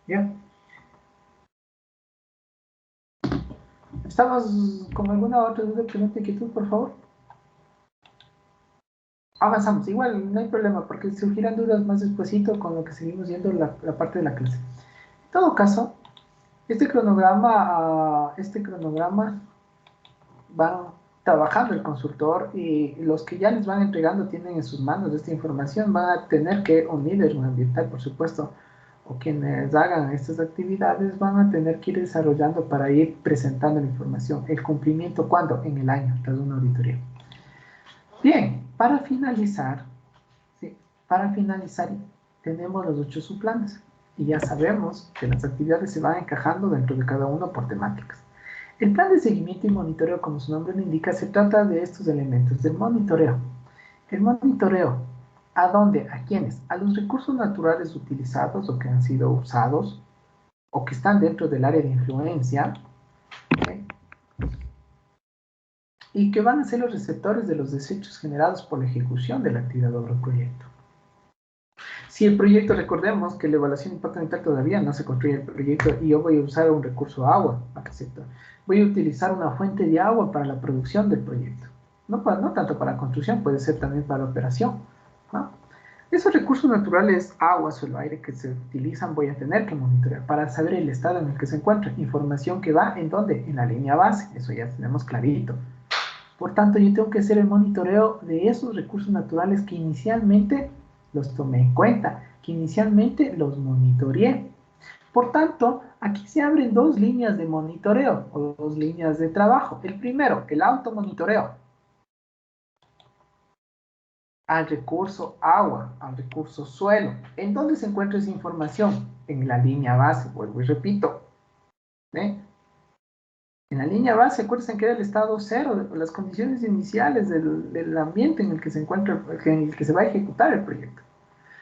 ¿Ya? ¿Estamos con alguna otra duda, pregunta, inquietud, por favor? Avanzamos, igual no hay problema, porque surgirán dudas más despuesito con lo que seguimos viendo la parte de la clase. En todo caso, este cronograma van trabajando el consultor y los que ya les van entregando tienen en sus manos esta información, van a tener que, un líder ambiental, por supuesto, o quienes hagan estas actividades van a tener que ir desarrollando para ir presentando la información. ¿El cumplimiento cuándo? En el año, tras una auditoría. Bien, para finalizar, tenemos los 8 subplanes y ya sabemos que las actividades se van encajando dentro de cada uno por temáticas. El plan de seguimiento y monitoreo, como su nombre lo indica, se trata de estos elementos del monitoreo. El monitoreo, ¿a dónde? ¿A quiénes? A los recursos naturales utilizados o que han sido usados o que están dentro del área de influencia, ¿okay? Y que van a ser los receptores de los desechos generados por la ejecución de la actividad o proyecto. Si el proyecto, recordemos que la evaluación de impacto ambiental todavía no se construye el proyecto y yo voy a usar un recurso agua, voy a utilizar una fuente de agua para la producción del proyecto. No tanto para construcción, puede ser también para operación, ¿no? Esos recursos naturales, agua, suelo, aire, que se utilizan, voy a tener que monitorear para saber el estado en el que se encuentra. Información que va, ¿en dónde? En la línea base, eso ya tenemos clarito. Por tanto, yo tengo que hacer el monitoreo de esos recursos naturales que inicialmente los tomé en cuenta, que inicialmente los monitoreé. Por tanto, aquí se abren dos líneas de monitoreo, o dos líneas de trabajo. El primero, el automonitoreo. Al recurso agua, al recurso suelo. ¿En dónde se encuentra esa información? En la línea base, vuelvo y repito. ¿Ve? En la línea base, acuérdense que era el estado cero, las condiciones iniciales del ambiente en el que se encuentra, en el que se va a ejecutar el proyecto.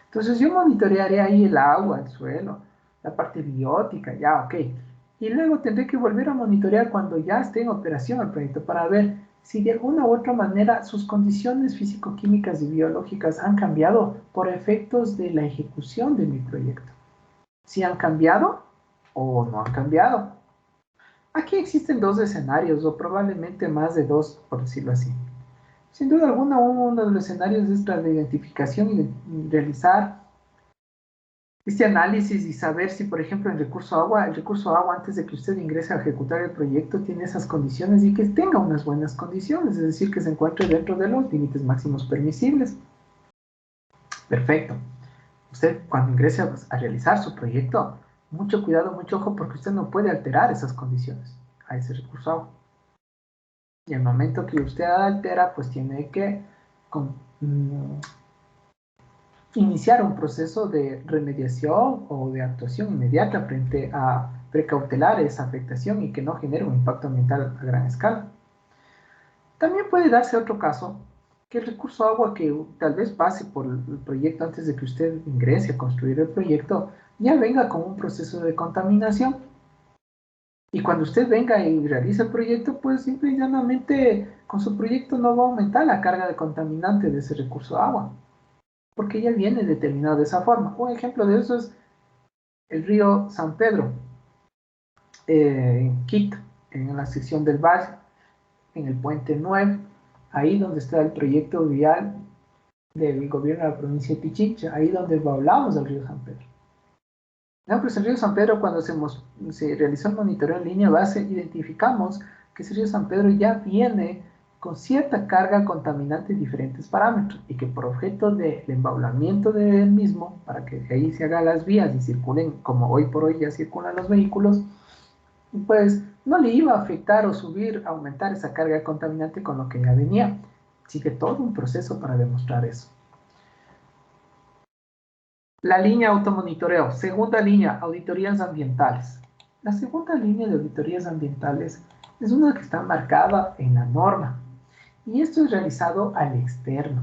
Entonces yo monitorearé ahí el agua, el suelo, la parte biótica, ya, ok. Y luego tendré que volver a monitorear cuando ya esté en operación el proyecto para ver si de alguna u otra manera sus condiciones físico-químicas y biológicas han cambiado por efectos de la ejecución de mi proyecto. Si han cambiado o no han cambiado. Aquí existen dos escenarios, o probablemente más de dos, por decirlo así. Sin duda alguna, uno de los escenarios es la de identificación y realizar este análisis y saber si, por ejemplo, el recurso agua antes de que usted ingrese a ejecutar el proyecto tiene esas condiciones y que tenga unas buenas condiciones, es decir, que se encuentre dentro de los límites máximos permisibles. Perfecto. Usted, cuando ingrese a realizar su proyecto, mucho cuidado, mucho ojo, porque usted no puede alterar esas condiciones a ese recurso agua. Y al momento que usted altera, pues tiene que iniciar un proceso de remediación o de actuación inmediata frente a precautelar esa afectación y que no genere un impacto ambiental a gran escala. También puede darse otro caso, que el recurso agua que tal vez pase por el proyecto antes de que usted ingrese a construir el proyecto, ya venga con un proceso de contaminación. Y cuando usted venga y realice el proyecto, pues simple y llanamente con su proyecto no va a aumentar la carga de contaminante de ese recurso agua, porque ya viene determinado de esa forma. Un ejemplo de eso es el río San Pedro, en Quito, en la sección del Valle, en el puente 9, ahí donde está el proyecto vial del gobierno de la provincia de Pichincha, ahí donde hablamos del río San Pedro. No, pues el río San Pedro, cuando se realizó el monitoreo en línea base, identificamos que ese río San Pedro ya viene con cierta carga contaminante en diferentes parámetros y que por objeto del embaulamiento del mismo, para que ahí se hagan las vías y circulen como hoy por hoy ya circulan los vehículos, pues no le iba a afectar o subir, aumentar esa carga contaminante con lo que ya venía. Sigue todo un proceso para demostrar eso. La línea automonitoreo. Segunda línea, auditorías ambientales. La segunda línea de auditorías ambientales es una que está marcada en la norma. Y esto es realizado al externo.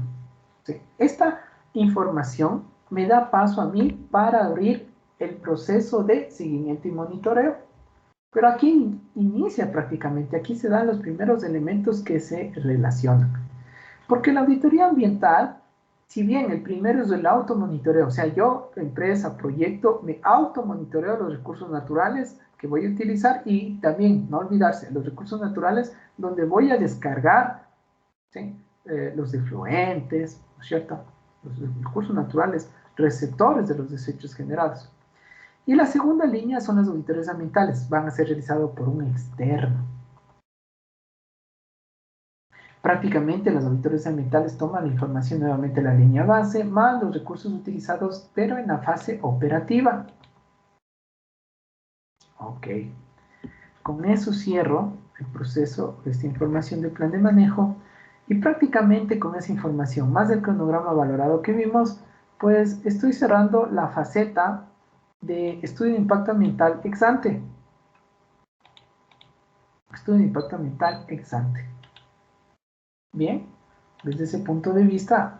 ¿Sí? Esta información me da paso a mí para abrir el proceso de seguimiento y monitoreo. Pero aquí inicia prácticamente, aquí se dan los primeros elementos que se relacionan. Porque la auditoría ambiental, si bien el primero es el automonitoreo, o sea, yo, empresa, proyecto, me automonitoreo los recursos naturales que voy a utilizar y también, no olvidarse, los recursos naturales donde voy a descargar, ¿sí?, los efluentes, ¿no es cierto? Los recursos naturales, receptores de los desechos generados. Y la segunda línea son las auditorías ambientales, van a ser realizados por un externo. Prácticamente las auditorías ambientales toman la información nuevamente de la línea base, más los recursos utilizados, pero en la fase operativa. Ok. Con eso cierro el proceso de esta información del plan de manejo y prácticamente con esa información, más del cronograma valorado que vimos, pues estoy cerrando la faceta de estudio de impacto ambiental ex ante. Estudio de impacto ambiental ex ante. Bien, desde ese punto de vista,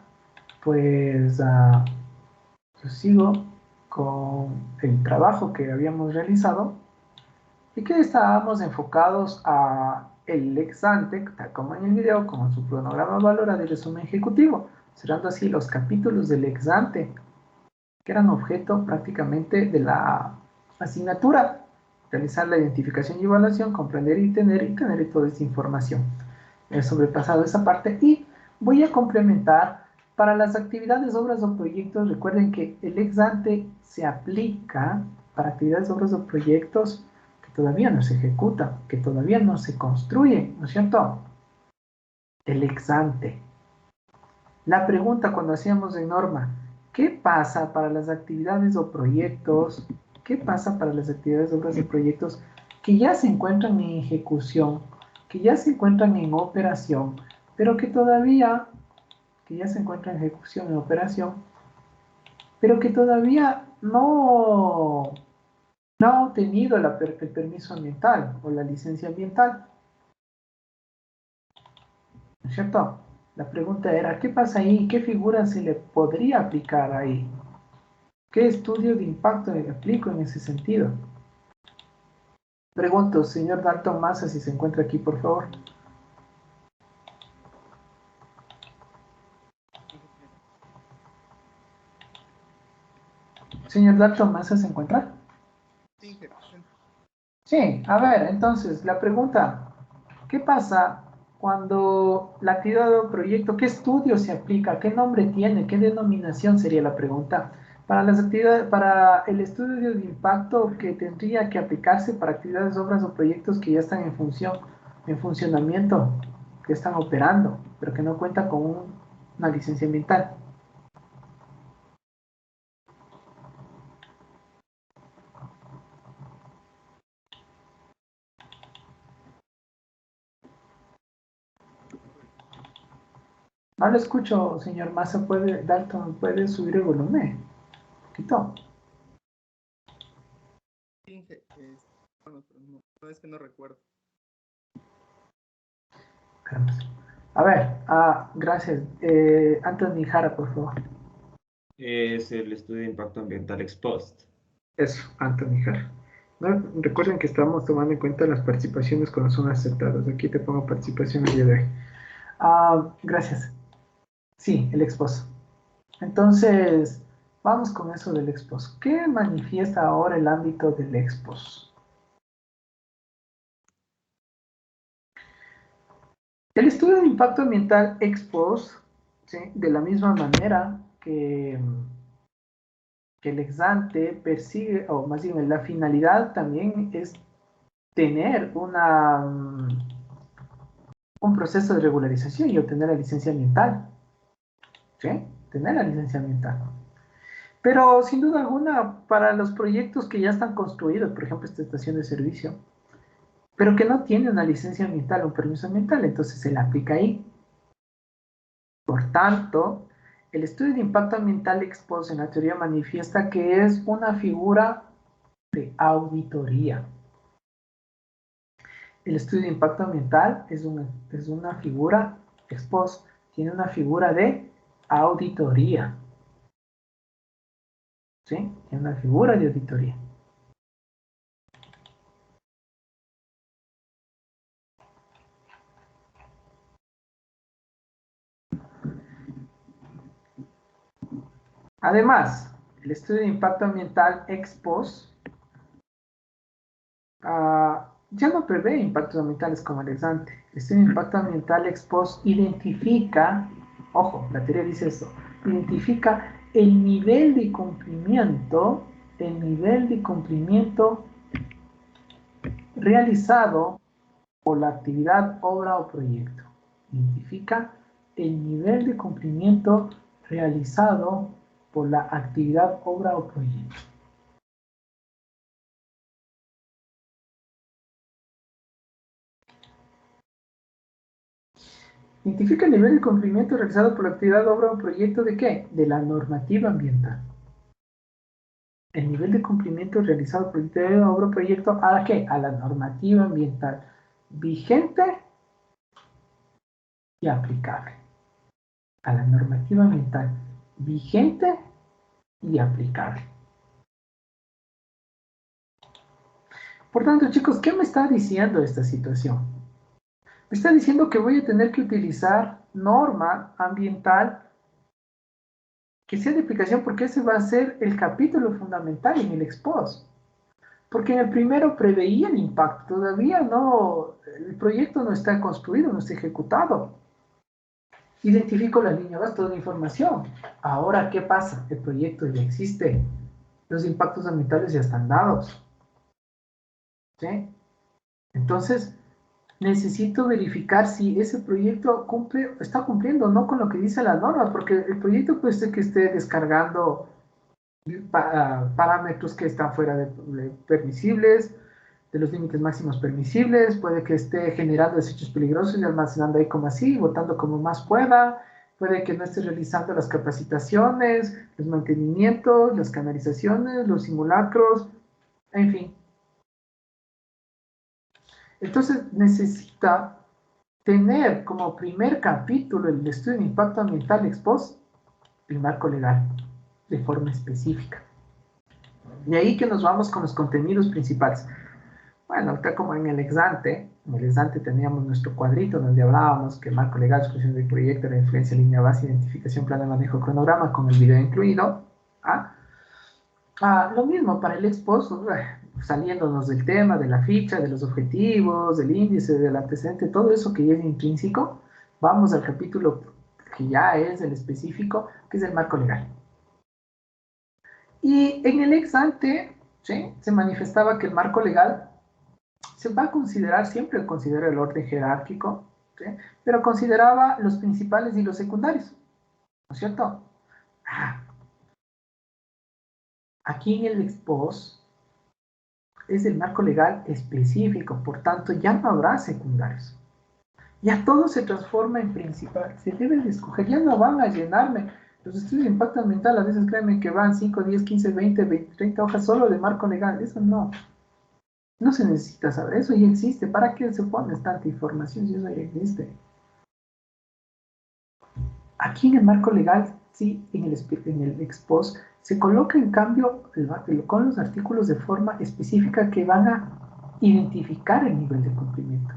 pues yo sigo con el trabajo que habíamos realizado y que estábamos enfocados a el ex ante, tal como en el video, como su cronograma valorado y resumen ejecutivo, cerrando así los capítulos del ex ante, que eran objeto prácticamente de la asignatura, realizar la identificación y evaluación, comprender y tener toda esta información. He sobrepasado esa parte y voy a complementar para las actividades, obras o proyectos. Recuerden que el ex ante se aplica para actividades, obras o proyectos que todavía no se ejecutan, que todavía no se construyen, ¿no es cierto? El ex ante. La pregunta cuando hacíamos en norma, ¿qué pasa para las actividades o proyectos? ¿Qué pasa para las actividades, obras y proyectos que ya se encuentran en ejecución, que ya se encuentran en operación, pero que todavía, que ya se encuentran en ejecución, en operación, pero que todavía no ha obtenido el permiso ambiental o la licencia ambiental? ¿No es cierto? La pregunta era, ¿qué pasa ahí? ¿Qué figura se le podría aplicar ahí? ¿Qué estudio de impacto le aplico en ese sentido? Pregunto, señor Dalton Massa, si se encuentra aquí, por favor. Señor Dalton Massa, ¿se encuentra? Sí, a ver, entonces, la pregunta, ¿qué pasa cuando la actividad o proyecto, qué estudio se aplica, qué nombre tiene, qué denominación sería la pregunta? Para las actividades, para el estudio de impacto que tendría que aplicarse para actividades, obras o proyectos que ya están en función, en funcionamiento, que están operando, pero que no cuentan con una licencia ambiental. No lo escucho, señor Massa, Dalton, ¿puede subir el volumen? Un poquito.
Bueno, no es que no recuerdo.
A ver, gracias. Anthony Jara, por favor.
Es el estudio de impacto ambiental ex post.
Eso, Anthony Jara. ¿No? Recuerden que estamos tomando en cuenta las participaciones cuando son aceptadas. Aquí te pongo participación el día de hoy. Gracias. Sí, el ex post. Entonces, vamos con eso del ex post. ¿Qué manifiesta ahora el ámbito del ex post? El estudio de impacto ambiental ex post, ¿sí? De la misma manera que el ex ante persigue, o más bien la finalidad también es tener un proceso de regularización y obtener la licencia ambiental. ¿Sí? Tener la licencia ambiental. Pero sin duda alguna, para los proyectos que ya están construidos, por ejemplo, esta estación de servicio, pero que no tiene una licencia ambiental o un permiso ambiental, entonces se la aplica ahí. Por tanto, el estudio de impacto ambiental ex post en la teoría manifiesta que es una figura de auditoría. El estudio de impacto ambiental es una figura ex post, tiene una figura de auditoría. ¿Sí? Tiene una figura de auditoría. Además, el estudio de impacto ambiental ex post ya no prevé impactos ambientales como el ex ante. El estudio de impacto ambiental ex post identifica, ojo, la teoría dice esto, identifica el nivel de cumplimiento realizado por la actividad, obra o proyecto. Identifica el nivel de cumplimiento realizado por la actividad, obra o proyecto. Identifica el nivel de cumplimiento realizado por la actividad, obra o proyecto ¿de qué? De la normativa ambiental. El nivel de cumplimiento realizado por la actividad, obra o proyecto ¿a qué? A la normativa ambiental vigente y aplicable. A la normativa ambiental vigente y aplicable. Por tanto, chicos, ¿qué me está diciendo esta situación? Me está diciendo que voy a tener que utilizar norma ambiental que sea de aplicación, porque ese va a ser el capítulo fundamental en el ex post. Porque en el primero preveía el impacto, todavía no, el proyecto no está construido, no está ejecutado. Identifico la línea base, toda la información. Ahora, ¿qué pasa? El proyecto ya existe, los impactos ambientales ya están dados. ¿Sí? Entonces, necesito verificar si ese proyecto está cumpliendo o no con lo que dice la norma, porque el proyecto puede ser que esté descargando parámetros que están fuera de permisibles, de los límites máximos permisibles, puede que esté generando desechos peligrosos y almacenando ahí como así, botando como más pueda, puede que no esté realizando las capacitaciones, los mantenimientos, las canalizaciones, los simulacros, en fin. Entonces necesita tener como primer capítulo el estudio de impacto ambiental ex post, el marco legal, de forma específica. Y ahí que nos vamos con los contenidos principales. Bueno, ahorita como en el ex ante teníamos nuestro cuadrito donde hablábamos que el marco legal, exclusión del proyecto, la influencia, línea base, identificación, plan de manejo, cronograma, con el video incluido. Lo mismo para el ex post, saliéndonos del tema, de la ficha, de los objetivos, del índice, del antecedente, todo eso que ya es intrínseco, vamos al capítulo que ya es el específico, que es el marco legal. Y en el ex ante, ¿sí?, se manifestaba que el marco legal se va a considerar, siempre considera el orden jerárquico, ¿sí?, pero consideraba los principales y los secundarios, ¿no es cierto? Aquí en el ex post es el marco legal específico, por tanto ya no habrá secundarios. Ya todo se transforma en principal, se debe de escoger, ya no van a llenarme. Los estudios de impacto ambiental a veces créanme que van 5, 10, 15, 20, 30 hojas solo de marco legal, eso no. No se necesita saber, eso ya existe. ¿Para qué se pone tanta información si eso ya existe? Aquí en el marco legal, sí, en el ex post, se coloca en cambio con los artículos de forma específica que van a identificar el nivel de cumplimiento.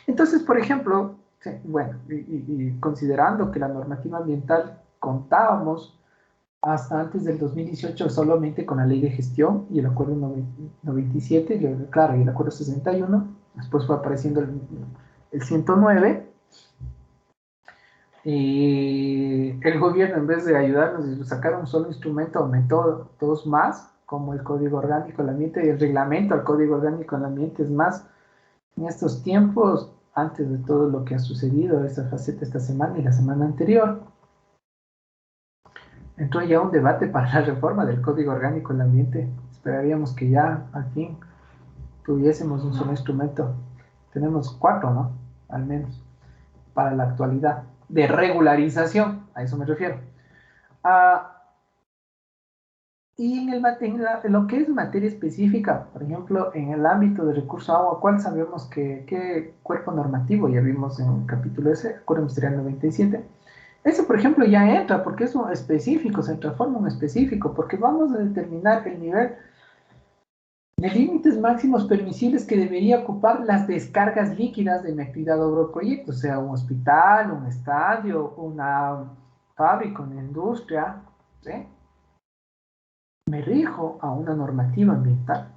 Entonces, por ejemplo, bueno, y considerando que la normativa ambiental contábamos hasta antes del 2018 solamente con la ley de gestión y el acuerdo 97, claro, y el acuerdo 61, después fue apareciendo el 109, y el gobierno, en vez de ayudarnos y sacar un solo instrumento, aumentó dos más, como el Código Orgánico del Ambiente y el reglamento al Código Orgánico del Ambiente. Es más, en estos tiempos, antes de todo lo que ha sucedido, esta faceta esta semana y la semana anterior, entró ya un debate para la reforma del Código Orgánico del Ambiente. Esperaríamos que ya al fin tuviésemos un solo instrumento. Tenemos 4, ¿no? Al menos, para la actualidad, de regularización, a eso me refiero. Y en lo que es materia específica, por ejemplo, en el ámbito de recurso agua, ¿cuál sabemos qué cuerpo normativo? Ya vimos en el capítulo ese, Acuerdo Ministerial 97. Ese, por ejemplo, ya entra, porque es un específico, se transforma en un específico, porque vamos a determinar el nivel de límites máximos permisibles que debería ocupar las descargas líquidas de mi actividad o proyecto, sea un hospital, un estadio, una fábrica, una industria, ¿sí? Me rijo a una normativa ambiental.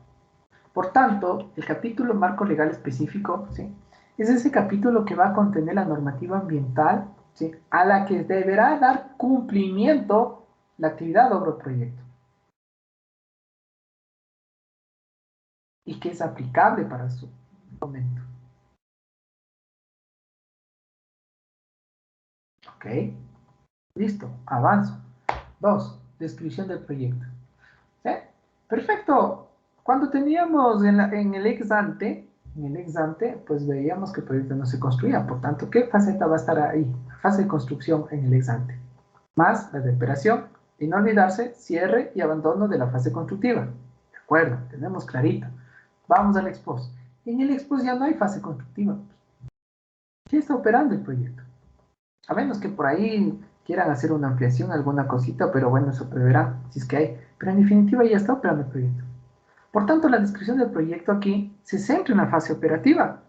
Por tanto, el capítulo marco legal específico, ¿sí?, es ese capítulo que va a contener la normativa ambiental, ¿sí?, a la que deberá dar cumplimiento la actividad, obra o proyecto, y que es aplicable para su momento. ¿Ok? Listo, avanzo. 2. Descripción del proyecto. ¿Sí? Perfecto. Cuando teníamos en el ex ante, pues veíamos que el proyecto no se construía. Por tanto, ¿qué faceta va a estar ahí? Fase de construcción en el ex ante. Más la de operación. Y no olvidarse, cierre y abandono de la fase constructiva. De acuerdo, tenemos clarito. Vamos al ex post. En el ex post ya no hay fase constructiva. ¿Qué está operando el proyecto? A menos que por ahí quieran hacer una ampliación, alguna cosita, pero bueno, eso preverán si es que hay. Pero en definitiva ya está operando el proyecto. Por tanto, la descripción del proyecto aquí se centra en la fase operativa.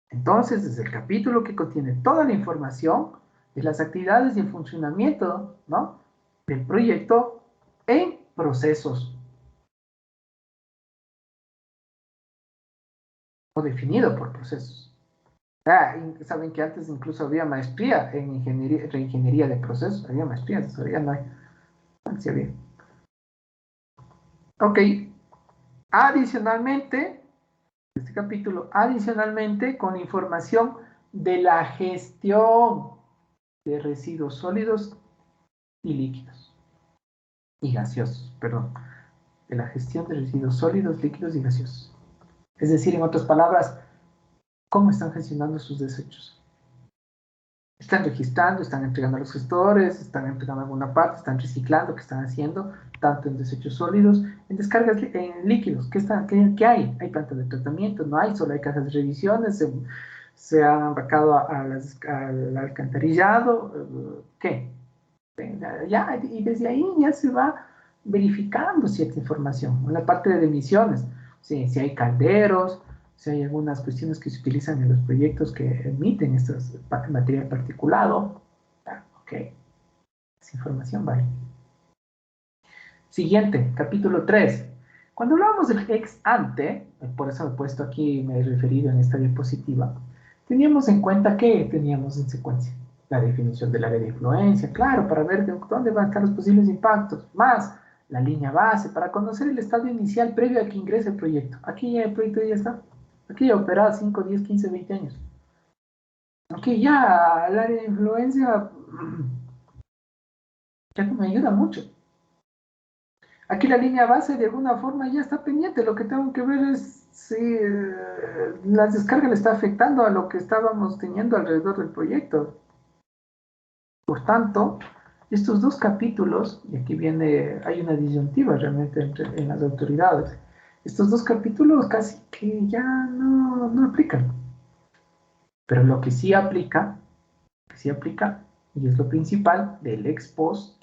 Entonces, desde el capítulo que contiene toda la información de las actividades y el funcionamiento, ¿no?, del proyecto en procesos, o definido por procesos. Saben que antes incluso había maestría en reingeniería de procesos, había maestrías, todavía no hay. Antes sí había. Ok, adicionalmente, este capítulo, adicionalmente con información de la gestión de residuos sólidos y líquidos, y gaseosos, perdón, de la gestión de residuos sólidos, líquidos y gaseosos. Es decir, en otras palabras, ¿cómo están gestionando sus desechos? Están registrando, están entregando a los gestores, están entregando alguna parte, están reciclando, ¿qué están haciendo? Tanto en desechos sólidos, en descargas en líquidos, ¿qué hay? ¿Hay plantas de tratamiento? No hay, solo hay cajas de revisiones, se han embarcado al alcantarillado, ¿qué? Ya, y desde ahí ya se va verificando cierta información. En la parte de emisiones, si hay calderos, si hay algunas cuestiones que se utilizan en los proyectos que emiten estas material particulado. Ok, esa información vale. Siguiente, capítulo 3. Cuando hablábamos del ex ante, por eso me he puesto aquí, me he referido en esta diapositiva, teníamos en cuenta que teníamos en secuencia la definición del área de influencia, claro, para ver de dónde van a estar los posibles impactos, más la línea base, para conocer el estadio inicial previo a que ingrese el proyecto. Aquí ya el proyecto ya está. Aquí ya operado 5, 10, 15, 20 años. Aquí ya el área de influencia ya no me ayuda mucho. Aquí la línea base de alguna forma ya está pendiente. Lo que tengo que ver es si las descargas le está afectando a lo que estábamos teniendo alrededor del proyecto. Por tanto, estos dos capítulos, y aquí hay una disyuntiva realmente en las autoridades, estos dos capítulos casi que ya no aplican. Pero lo que sí aplica, y es lo principal del ex post,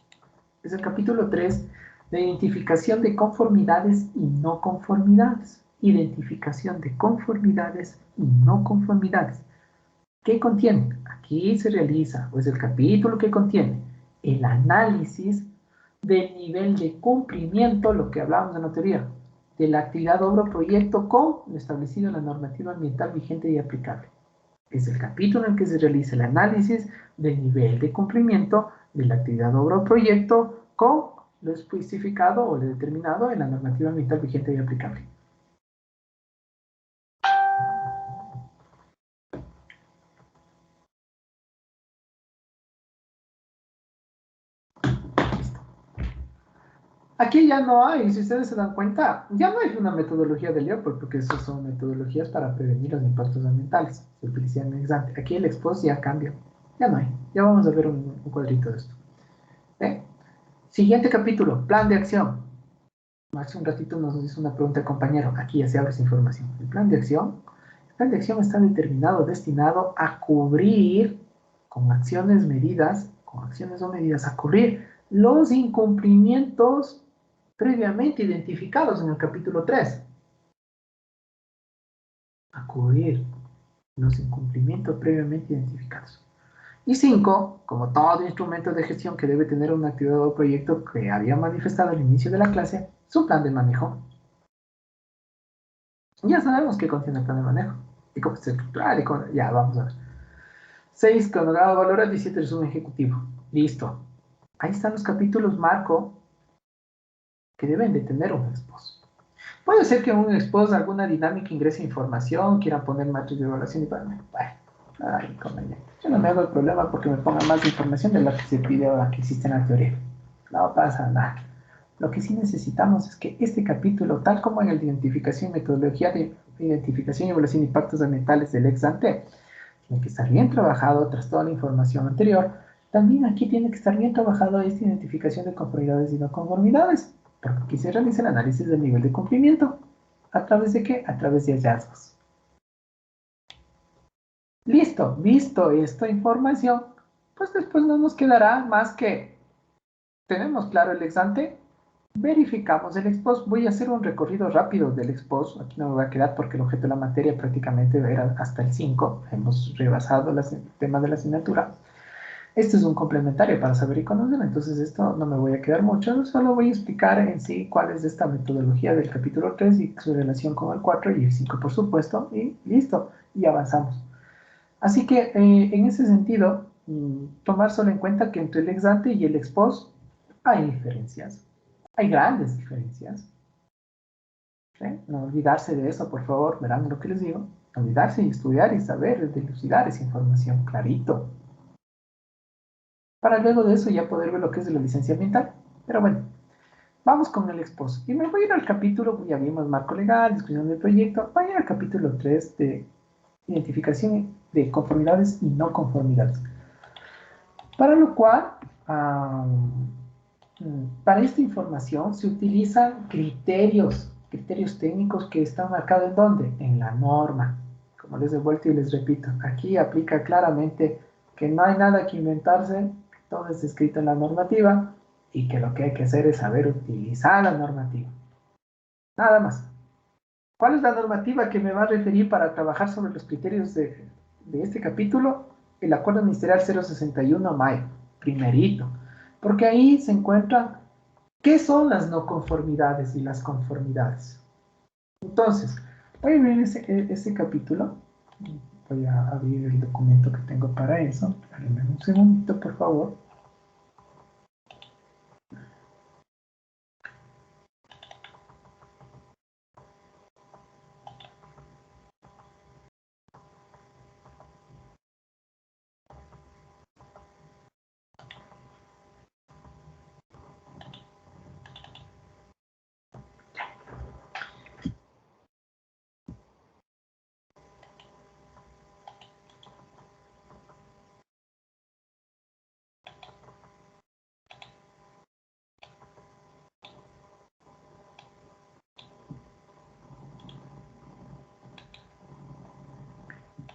es el capítulo 3, de identificación de conformidades y no conformidades. Identificación de conformidades y no conformidades. ¿Qué contiene? Aquí se realiza, o es el capítulo que contiene el análisis del nivel de cumplimiento, lo que hablábamos en la teoría, de la actividad, obra o proyecto con lo establecido en la normativa ambiental vigente y aplicable. Es el capítulo en que se realiza el análisis del nivel de cumplimiento de la actividad, obra o proyecto con lo especificado o lo determinado en la normativa ambiental vigente y aplicable. Aquí ya no hay, si ustedes se dan cuenta, ya no hay una metodología de Leopold, porque esas son metodologías para prevenir los impactos ambientales. Se utilizan en exante. Aquí el expost ya cambia. Ya no hay. Ya vamos a ver un cuadrito de esto. ¿Eh? Siguiente capítulo, plan de acción. Hace un ratito nos hizo una pregunta el compañero. Aquí ya se abre esa información. El plan de acción está determinado, destinado a cubrir con acciones o medidas, a cubrir los incumplimientos previamente identificados en el capítulo 3. A cubrir los incumplimientos previamente identificados. Y 5, como todo instrumento de gestión que debe tener una actividad o proyecto que había manifestado al inicio de la clase, su plan de manejo. Ya sabemos qué contiene el plan de manejo y cómo está estructurado y cómo, ya, vamos a ver. 6, cronograma valores, 17, resumen ejecutivo. Listo. Ahí están los capítulos marco que deben de tener un expos. Puede ser que en un expos alguna dinámica ingrese información, quieran poner matriz de evaluación y bueno, ay, conveniente. Yo no me hago el problema porque me pongan más información de la que se pide ahora que existe en la teoría. No pasa nada. Lo que sí necesitamos es que este capítulo, tal como en el de identificación, metodología de identificación y evaluación de impactos ambientales del ex ante, tiene que estar bien trabajado tras toda la información anterior. También aquí tiene que estar bien trabajado esta identificación de conformidades y no conformidades, porque aquí se realiza el análisis del nivel de cumplimiento. ¿A través de qué? A través de hallazgos. Listo, visto esta información, pues después no nos quedará más que tenemos claro el ex ante, verificamos el expos. Voy a hacer un recorrido rápido del expos. Aquí no me voy a quedar porque el objeto de la materia prácticamente era hasta el 5. Hemos rebasado el tema de la asignatura. Este es un complementario para saber y conocer, entonces esto no me voy a quedar mucho, solo voy a explicar en sí cuál es esta metodología del capítulo 3 y su relación con el 4 y el 5, por supuesto, y listo, y avanzamos. Así que en ese sentido, tomar solo en cuenta que entre el ex ante y el ex post hay diferencias, hay grandes diferencias. ¿Sí? No olvidarse de eso, por favor, verán lo que les digo, no olvidarse y estudiar y saber, dilucidar esa información clarito, para luego de eso ya poder ver lo que es de la licencia ambiental. Pero bueno, vamos con el expos. Y me voy a ir al capítulo, ya vimos marco legal, discusión del proyecto, voy a ir al capítulo 3 de identificación de conformidades y no conformidades. Para lo cual, para esta información se utilizan criterios técnicos que están marcados ¿en dónde? En la norma. Como les he vuelto y les repito, aquí aplica claramente que no hay nada que inventarse, todo está escrito en la normativa y que lo que hay que hacer es saber utilizar la normativa. Nada más. ¿Cuál es la normativa que me va a referir para trabajar sobre los criterios de este capítulo? El Acuerdo Ministerial 061 MAE, primerito. Porque ahí se encuentran qué son las no conformidades y las conformidades. Entonces, voy a abrir ese capítulo. Voy a abrir el documento que tengo para eso. Déjenme un segundito, por favor.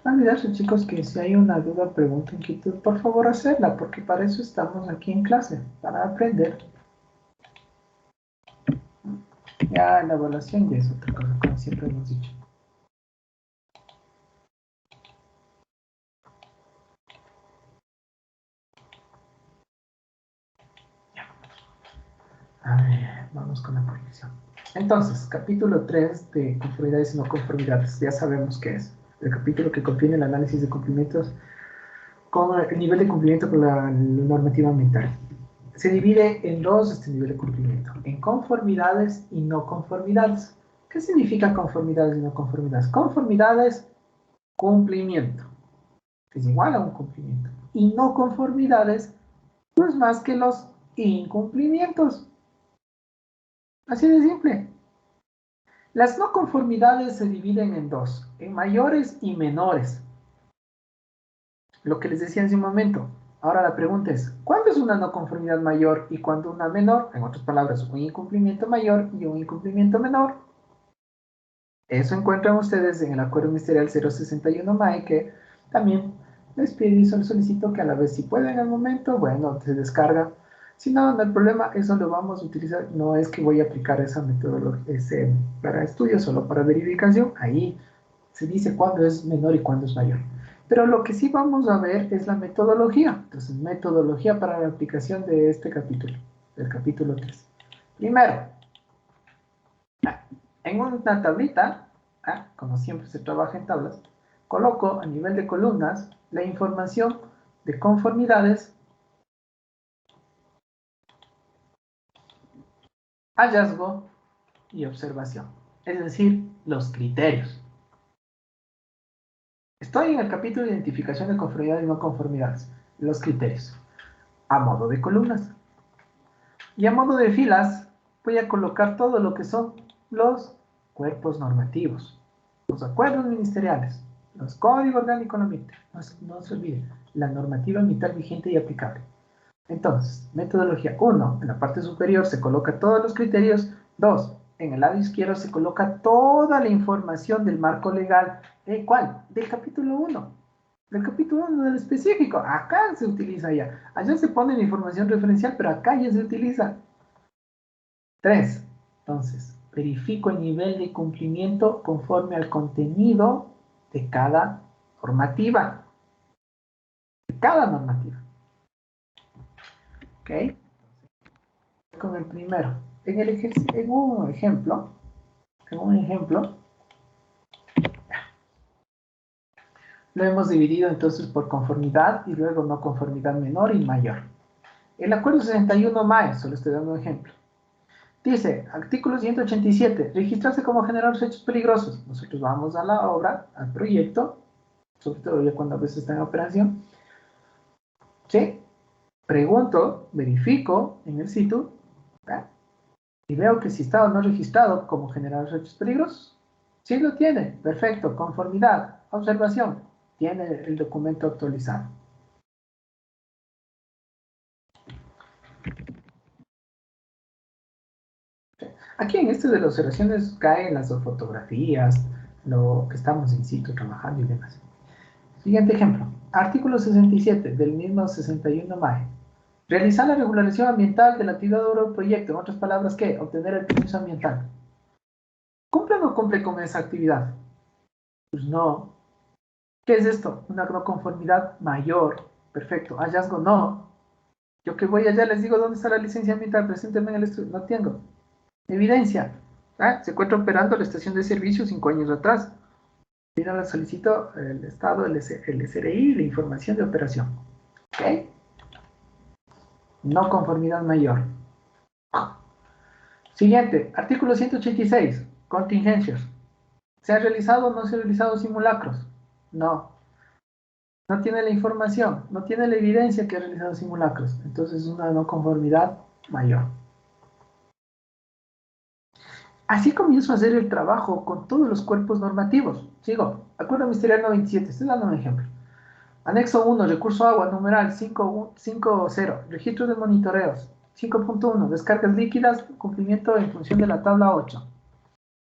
No olvidarse, chicos, que si hay una duda, pregunta, inquietud, por favor hacerla, porque para eso estamos aquí en clase, para aprender. Ya la evaluación ya es otra cosa, como siempre hemos dicho. A ver, vamos con la proyección. Entonces, capítulo 3 de conformidades y no conformidades, ya sabemos qué es. El capítulo que contiene el análisis de cumplimientos con el nivel de cumplimiento con la normativa ambiental. Se divide en dos este nivel de cumplimiento, en conformidades y no conformidades. ¿Qué significa conformidades y no conformidades? Conformidades, cumplimiento, que es igual a un cumplimiento. Y no conformidades, no es más que los incumplimientos. Así de simple. Las no conformidades se dividen en dos, en mayores y menores. Lo que les decía hace un momento. Ahora la pregunta es, ¿cuándo es una no conformidad mayor y cuándo una menor? En otras palabras, un incumplimiento mayor y un incumplimiento menor. Eso encuentran ustedes en el Acuerdo Ministerial 061 MAE, que también les pido y solicito que a la vez, si pueden al momento, bueno, se descarga. Si no, no hay problema, eso lo vamos a utilizar. No es que voy a aplicar esa metodología para estudio, solo para verificación. Ahí se dice cuándo es menor y cuándo es mayor. Pero lo que sí vamos a ver es la metodología. Entonces, metodología para la aplicación de este capítulo, del capítulo 3. Primero, en una tablita como siempre se trabaja en tablas, coloco a nivel de columnas la información de conformidades, hallazgo y observación, es decir, los criterios. Estoy en el capítulo de identificación de conformidades y no conformidades, los criterios, a modo de columnas. Y a modo de filas voy a colocar todo lo que son los cuerpos normativos, los acuerdos ministeriales, los códigos orgánicos de la MIT. No se olvide, la normativa ambiental vigente y aplicable. Entonces, metodología 1, en la parte superior se coloca todos los criterios. 2, en el lado izquierdo se coloca toda la información del marco legal. ¿Cuál? Del capítulo 1. Del capítulo 1 del específico. Acá se utiliza ya. Allá se pone la información referencial, pero acá ya se utiliza. 3, entonces, verifico el nivel de cumplimiento conforme al contenido de cada normativa. De cada normativa. ¿Ok? Con el primero. En un ejemplo, lo hemos dividido entonces por conformidad y luego no conformidad menor y mayor. El acuerdo 61 MAE, solo estoy dando un ejemplo. Dice, artículo 187, registrarse como generador de hechos peligrosos. Nosotros vamos a la obra, al proyecto, sobre todo ya cuando a veces está en operación. ¿Sí? Pregunto, verifico en el sitio, y veo que si está o no registrado como generador de hechos peligrosos. Sí lo tiene, perfecto, conformidad, observación, tiene el documento actualizado. Aquí en este de las observaciones caen las fotografías, lo que estamos in situ trabajando y demás. Siguiente ejemplo, artículo 67 del mismo 61 MAE. Realizar la regularización ambiental de la actividad de obra o proyecto, en otras palabras, ¿qué? Obtener el permiso ambiental. ¿Cumple o no cumple con esa actividad? Pues no. ¿Qué es esto? Una no conformidad mayor. Perfecto. Hallazgo, no. Yo que voy allá les digo, ¿dónde está la licencia ambiental? Presénteme en el estudio. No tengo. Evidencia. Se encuentra operando la estación de servicio 5 años atrás. Mira, la solicito el Estado, el SRI, la información de operación. ¿Ok? No conformidad mayor. Siguiente, artículo 186, contingencias. ¿Se ha realizado o no se ha realizado simulacros? No. No tiene la información, no tiene la evidencia que ha realizado simulacros. Entonces es una no conformidad mayor. Así comienzo a hacer el trabajo con todos los cuerpos normativos. Sigo. Acuerdo Ministerial 97, estoy dando un ejemplo. Anexo 1, recurso agua, numeral 5.0, registro de monitoreos. 5.1, descargas líquidas, cumplimiento en función de la tabla 8.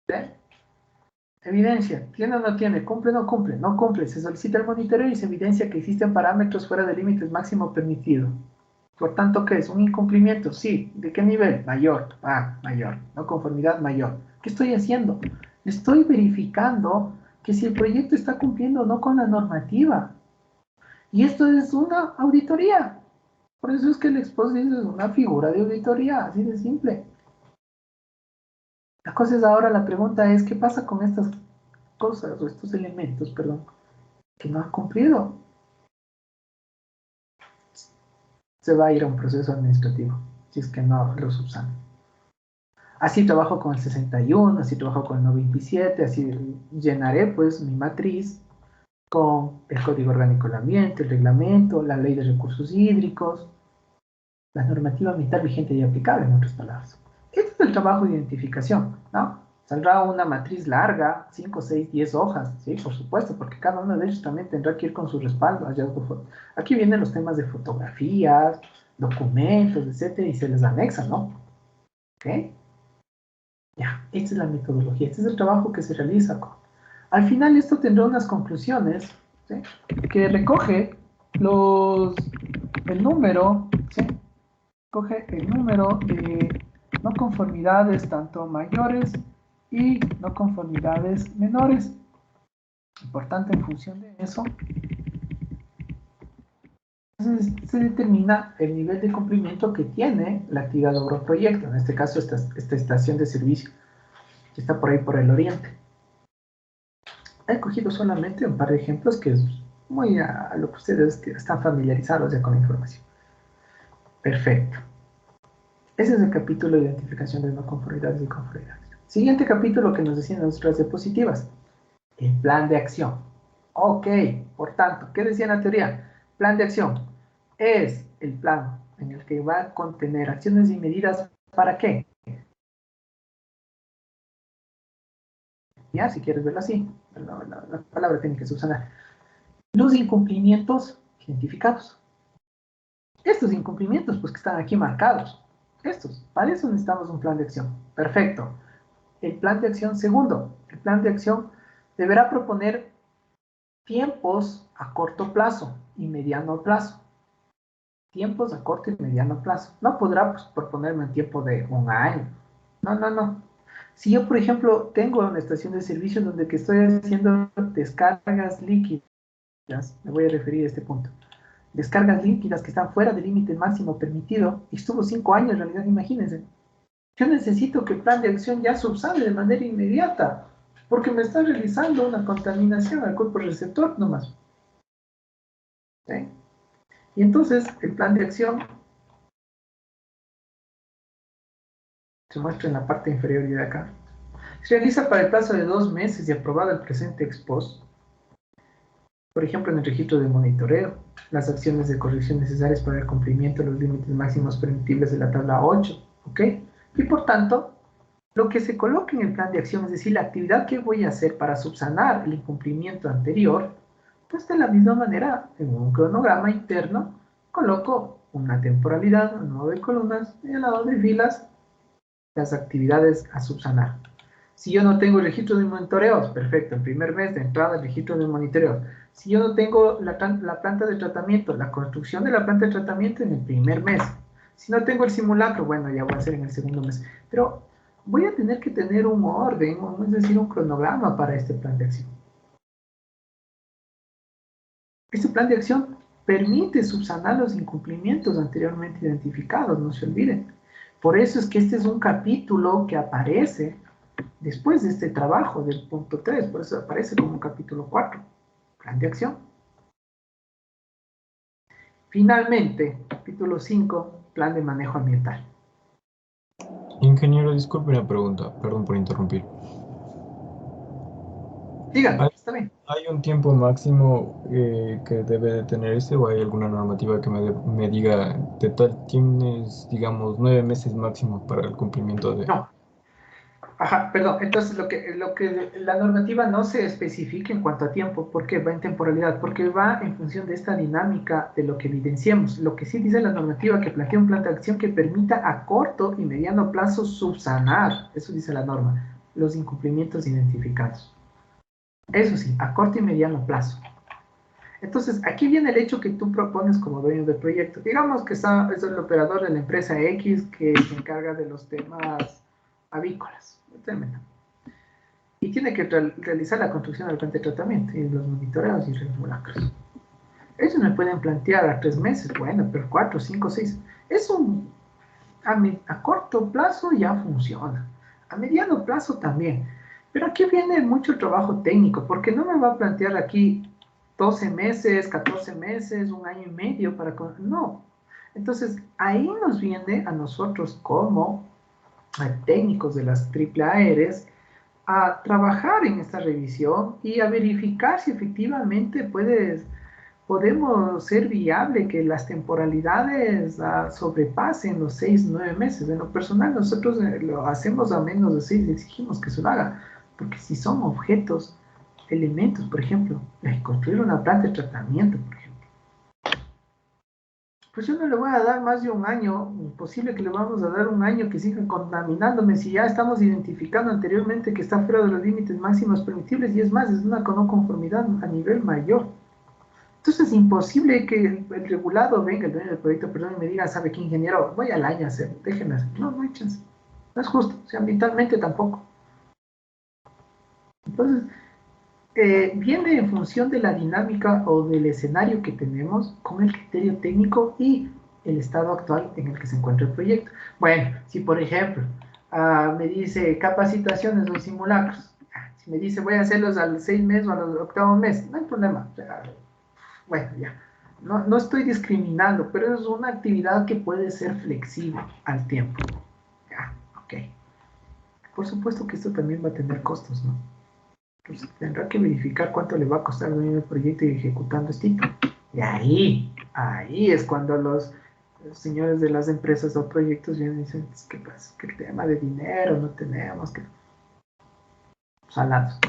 ¿Sí? Evidencia, ¿tiene o no tiene? ¿Cumple o no cumple? No cumple, se solicita el monitoreo y se evidencia que existen parámetros fuera de límites máximo permitido. Por tanto, ¿qué es? ¿Un incumplimiento? Sí. ¿De qué nivel? Mayor. Mayor. No conformidad mayor. ¿Qué estoy haciendo? Estoy verificando que si el proyecto está cumpliendo o no con la normativa. Y esto es una auditoría. Por eso es que el exposición es una figura de auditoría, así de simple. La cosa es ahora, la pregunta es, ¿qué pasa con estas cosas, o estos elementos, perdón, que no han cumplido? Se va a ir a un proceso administrativo, si es que no lo subsanan. Así trabajo con el 61, así trabajo con el 97, así llenaré pues mi matriz con el Código Orgánico del Ambiente, el reglamento, la Ley de Recursos Hídricos, la normativa ambiental vigente y aplicable, en otras palabras. Este es el trabajo de identificación, ¿no? Saldrá una matriz larga, 5, 6, 10 hojas, sí, por supuesto, porque cada uno de ellos también tendrá que ir con su respaldo. Aquí vienen los temas de fotografías, documentos, etcétera, y se les anexa, ¿no? ¿Ok? Ya, esta es la metodología, este es el trabajo que se realiza. Al final esto tendrá unas conclusiones, ¿sí? Que recoge el número, ¿sí? Coge el número de no conformidades tanto mayores y no conformidades menores. Importante, en función de eso, entonces se determina el nivel de cumplimiento que tiene la actividad de obra o proyecto, en este caso esta estación de servicio que está por ahí por el oriente. He cogido solamente un par de ejemplos que es muy a lo que ustedes están familiarizados ya con la información. Perfecto. Ese es el capítulo de identificación de no conformidades y conformidades. Siguiente capítulo que nos decían nuestras diapositivas. El plan de acción. Ok, por tanto, ¿qué decía en la teoría? Plan de acción es el plan en el que va a contener acciones y medidas ¿para qué? Ya, si quieres verlo así, la palabra tiene que subsanar. Los incumplimientos identificados. Estos incumplimientos, pues que están aquí marcados. Estos, para eso necesitamos un plan de acción. Perfecto. El plan de acción segundo. El plan de acción deberá proponer tiempos a corto plazo y mediano plazo. Tiempos a corto y mediano plazo. No podrá pues, proponerme un tiempo de un año. No, no, no. Si yo, por ejemplo, tengo una estación de servicio donde que estoy haciendo descargas líquidas, me voy a referir a este punto. Descargas líquidas que están fuera del límite máximo permitido, y estuvo 5 años en realidad, imagínense. Yo necesito que el plan de acción ya subsane de manera inmediata, porque me está realizando una contaminación al cuerpo receptor nomás. ¿Sí? Y entonces el plan de acción se muestra en la parte inferior de acá. Se realiza para el plazo de 2 meses y aprobado el presente ex post. Por ejemplo, en el registro de monitoreo, las acciones de corrección necesarias para el cumplimiento de los límites máximos permitibles de la tabla 8, ¿ok? Y por tanto, lo que se coloca en el plan de acción, es decir, la actividad que voy a hacer para subsanar el incumplimiento anterior, pues de la misma manera, en un cronograma interno, coloco una temporalidad, un número de columnas, y al lado de filas, las actividades a subsanar. Si yo no tengo el registro de monitoreos, perfecto, el primer mes de entrada el registro de monitoreos. Si yo no tengo la planta de tratamiento, la construcción de la planta de tratamiento en el primer mes. Si no tengo el simulacro, bueno, ya voy a hacer en el segundo mes. Pero voy a tener que tener un orden, es decir, un cronograma para este plan de acción. Este plan de acción permite subsanar los incumplimientos anteriormente identificados, no se olviden. Por eso es que este es un capítulo que aparece después de este trabajo del punto 3, por eso aparece como capítulo 4, plan de acción. Finalmente, capítulo 5, plan de manejo ambiental.
Ingeniero, disculpe una pregunta, perdón por interrumpir.
Díganme, está bien.
¿Hay un tiempo máximo que debe de tener o hay alguna normativa que me diga de tal tienes, digamos, 9 meses máximo para el cumplimiento de...
No. Ajá, perdón, entonces la normativa no se especifica en cuanto a tiempo, porque va en temporalidad, porque va en función de esta dinámica de lo que evidenciemos. Lo que sí dice la normativa, que plantea un plan de acción que permita a corto y mediano plazo subsanar, eso dice la norma, los incumplimientos identificados. Eso sí, a corto y mediano plazo. Entonces, aquí viene el hecho que tú propones como dueño del proyecto. Digamos que es el operador de la empresa X que se encarga de los temas avícolas. Tremendo. Y tiene que realizar la construcción del plan de tratamiento y los monitoreos y simulacros. Ellos me pueden plantear a 3 meses, bueno, pero 4, 5, 6. A corto plazo ya funciona. A mediano plazo también. Pero aquí viene mucho trabajo técnico, porque no me va a plantear aquí 12 meses, 14 meses, un año y medio para... No. Entonces, ahí nos viene a nosotros como técnicos de las AAAs a trabajar en esta revisión y a verificar si efectivamente podemos ser viable que las temporalidades sobrepasen los 6, 9 meses. En lo personal, nosotros lo hacemos a menos de 6, exigimos que se lo haga, porque si son objetos, elementos, por ejemplo, construir una planta de tratamiento, por ejemplo, pues yo no le voy a dar más de un año, imposible que le vamos a dar un año que siga contaminándome si ya estamos identificando anteriormente que está fuera de los límites máximos permitibles, y es más, es una no conformidad a nivel mayor. Entonces es imposible que el regulado venga, el dueño del proyecto, perdón, y me diga, ¿sabe qué, ingeniero? Voy al año a hacerlo, déjenme hacer. No, no hay chance. No es justo, o sea, ambientalmente tampoco. Entonces, viene en función de la dinámica o del escenario que tenemos con el criterio técnico y el estado actual en el que se encuentra el proyecto. Bueno, si por ejemplo me dice capacitaciones o simulacros, Si me dice voy a hacerlos al 6 meses o al octavo mes, no hay problema. O sea, bueno, ya. No estoy discriminando, pero es una actividad que puede ser flexible al tiempo. Ya, ok. Por supuesto que esto también va a tener costos, ¿no? Pues tendrá que verificar cuánto le va a costar venir el proyecto y ejecutando este. Y ahí es cuando los señores de las empresas o proyectos vienen y dicen, ¿qué pasa? Que el tema de dinero no tenemos, que salados.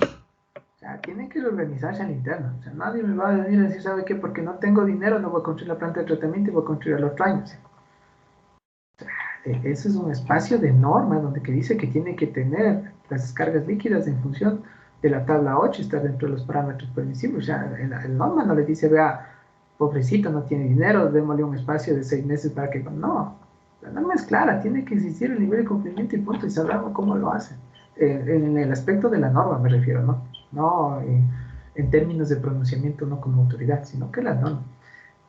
O sea, tienen que organizarse al interno. O sea, nadie me va a venir a decir, ¿sabe qué? Porque no tengo dinero, no voy a construir la planta de tratamiento y voy a construir el otro año. O sea, ese es un espacio de norma donde que dice que tiene que tener las descargas líquidas en función de la tabla 8, estar dentro de los parámetros permisibles. O sea, el norma no le dice, vea, pobrecito, no tiene dinero, démosle un espacio de 6 meses para que... No, la norma es clara, tiene que existir el nivel de cumplimiento y punto, y sabrán cómo lo hacen. En el aspecto de la norma me refiero, ¿no? No en términos de pronunciamiento, no como autoridad, sino que la norma.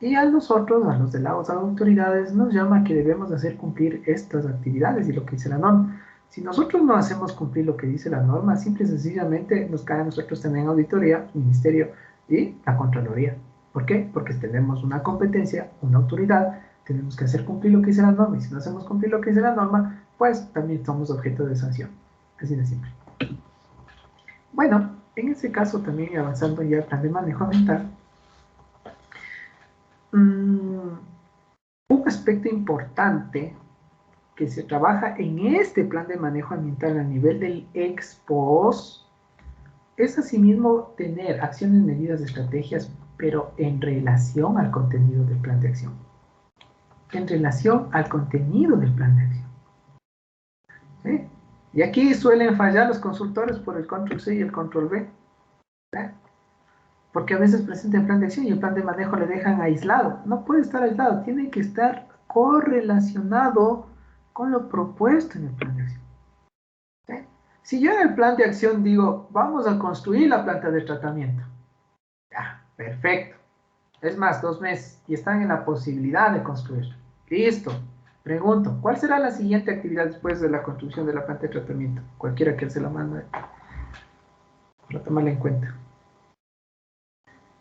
Y a nosotros, a los de las autoridades, nos llama que debemos hacer cumplir estas actividades y lo que dice la norma. Si nosotros no hacemos cumplir lo que dice la norma, simple y sencillamente nos cae a nosotros también auditoría, ministerio y la Contraloría. ¿Por qué? Porque tenemos una competencia, una autoridad, tenemos que hacer cumplir lo que dice la norma, y si no hacemos cumplir lo que dice la norma, pues también somos objeto de sanción. Así de simple. Bueno, en este caso también avanzando ya al plan de manejo ambiental, un aspecto importante que se trabaja en este plan de manejo ambiental a nivel del ex post es asimismo tener acciones, medidas, estrategias, pero en relación al contenido del plan de acción. En relación al contenido del plan de acción. ¿Sí? Y aquí suelen fallar los consultores por el control C y el control V. ¿Sí? Porque a veces presentan el plan de acción y el plan de manejo le dejan aislado. No puede estar aislado, tiene que estar correlacionado con lo propuesto en el plan de acción. ¿Sí? Si yo en el plan de acción digo, vamos a construir la planta de tratamiento. Ya, perfecto. Es más, 2 meses y están en la posibilidad de construir. Listo. Pregunto, ¿cuál será la siguiente actividad después de la construcción de la planta de tratamiento? Cualquiera que se la mande para tomarla en cuenta.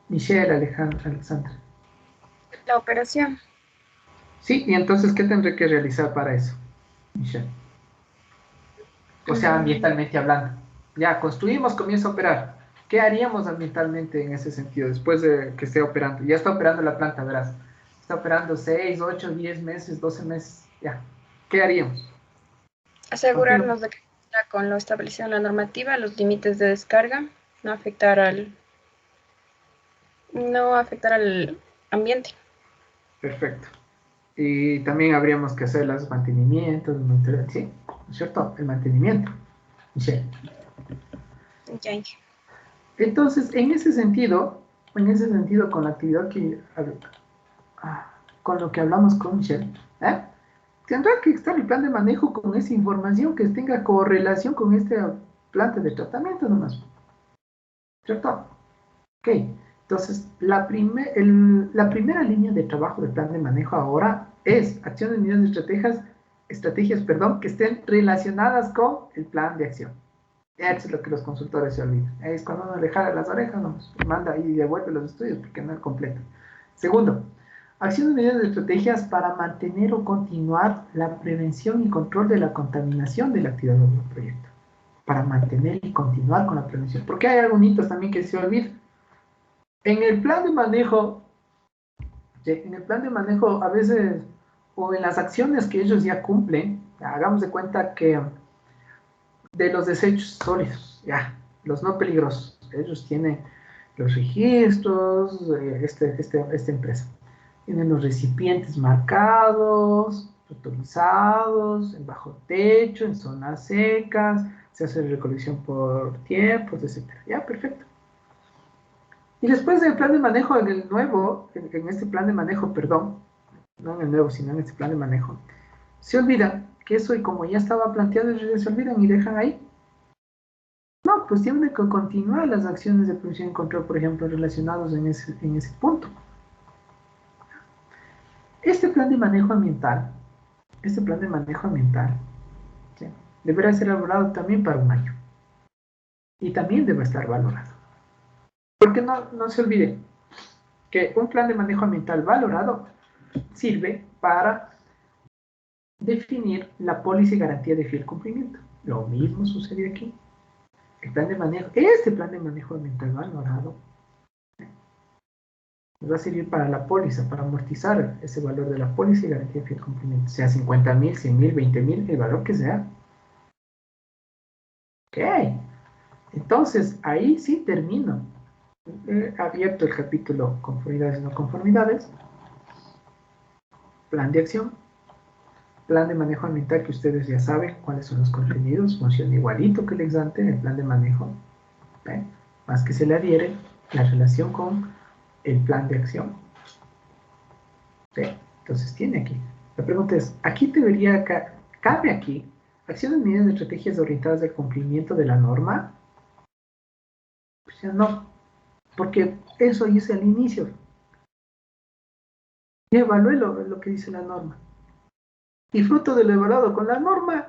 Michelle, Alexandra.
La operación.
Sí, y entonces, ¿qué tendré que realizar para eso, Michelle? O sea, ambientalmente hablando. Ya, construimos, comienza a operar. ¿Qué haríamos ambientalmente en ese sentido después de que esté operando? Ya está operando la planta, verás. Está operando 6, 8, 10 meses, 12 meses. Ya. ¿Qué haríamos?
Asegurarnos de que cumpla con lo establecido en la normativa, los límites de descarga, no afectar al ambiente.
Perfecto. Y también habríamos que hacer los mantenimientos, ¿sí? ¿No es cierto? El mantenimiento. Michelle.
Okay.
Entonces, en ese sentido, con la actividad que, con lo que hablamos con Michelle, tendrá que estar el plan de manejo con esa información que tenga correlación con esta planta de tratamiento nomás. ¿Cierto? Ok. Entonces, la primera línea de trabajo del plan de manejo ahora es acciones, medidas, estrategias, que estén relacionadas con el plan de acción. Eso es lo que los consultores se olvidan. Es cuando uno le jala las orejas, nos manda y devuelve los estudios porque no es completo. Segundo, acciones, medidas, estrategias para mantener o continuar la prevención y control de la contaminación de la actividad del proyecto. Para mantener y continuar con la prevención. Porque hay algunos también que se olvidan. En el plan de manejo, a veces, o en las acciones que ellos ya cumplen, hagamos de cuenta que de los desechos sólidos, ya, los no peligrosos, ellos tienen los registros, esta empresa, tienen los recipientes marcados, autorizados, en bajo techo, en zonas secas, se hace recolección por tiempos, etc. Ya, perfecto. Y después del plan de manejo, en el nuevo, en este plan de manejo, perdón, no en el nuevo, sino en este plan de manejo, se olvidan que eso, y como ya estaba planteado, se olvidan y dejan ahí. No, pues tienen que continuar las acciones de prevención y control, por ejemplo, relacionados en ese punto. Este plan de manejo ambiental, ¿sí?, deberá ser elaborado también para un año. y también debe estar valorado. Porque no se olvide que un plan de manejo ambiental valorado sirve para definir la póliza y garantía de fiel cumplimiento. Lo mismo sucede aquí. Este plan de manejo ambiental valorado va a servir para la póliza, para amortizar ese valor de la póliza y garantía de fiel cumplimiento, sea 50.000, 100.000, 20.000, el valor que sea. Ok, entonces ahí sí termino. He abierto el capítulo conformidades y no conformidades, plan de acción, plan de manejo ambiental, que ustedes ya saben cuáles son los contenidos, funciona igualito que el ex ante en el plan de manejo, ¿eh? Más que se le adhiere la relación con el plan de acción. ¿Sí? Entonces tiene aquí. La pregunta es, ¿aquí debería, cabe aquí, acciones, medidas, estrategias orientadas al cumplimiento de la norma? Pues ya no, porque eso hice al inicio. Y evalué lo que dice la norma. Y fruto de lo evaluado con la norma,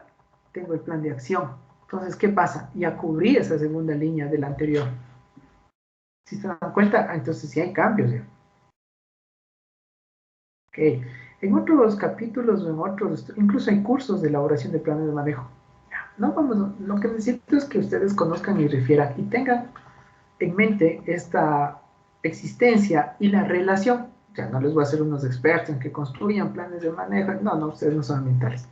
tengo el plan de acción. Entonces, ¿qué pasa? Ya cubrí esa segunda línea del anterior. Si se dan cuenta, entonces sí hay cambios ya. Okay. En otros capítulos o en otros, incluso hay cursos de elaboración de planes de manejo. No, lo que necesito es que ustedes conozcan y refieran y tengan en mente esta existencia y la relación. O sea, no les voy a hacer unos expertos en que construyan planes de manejo. No, ustedes no son ambientales.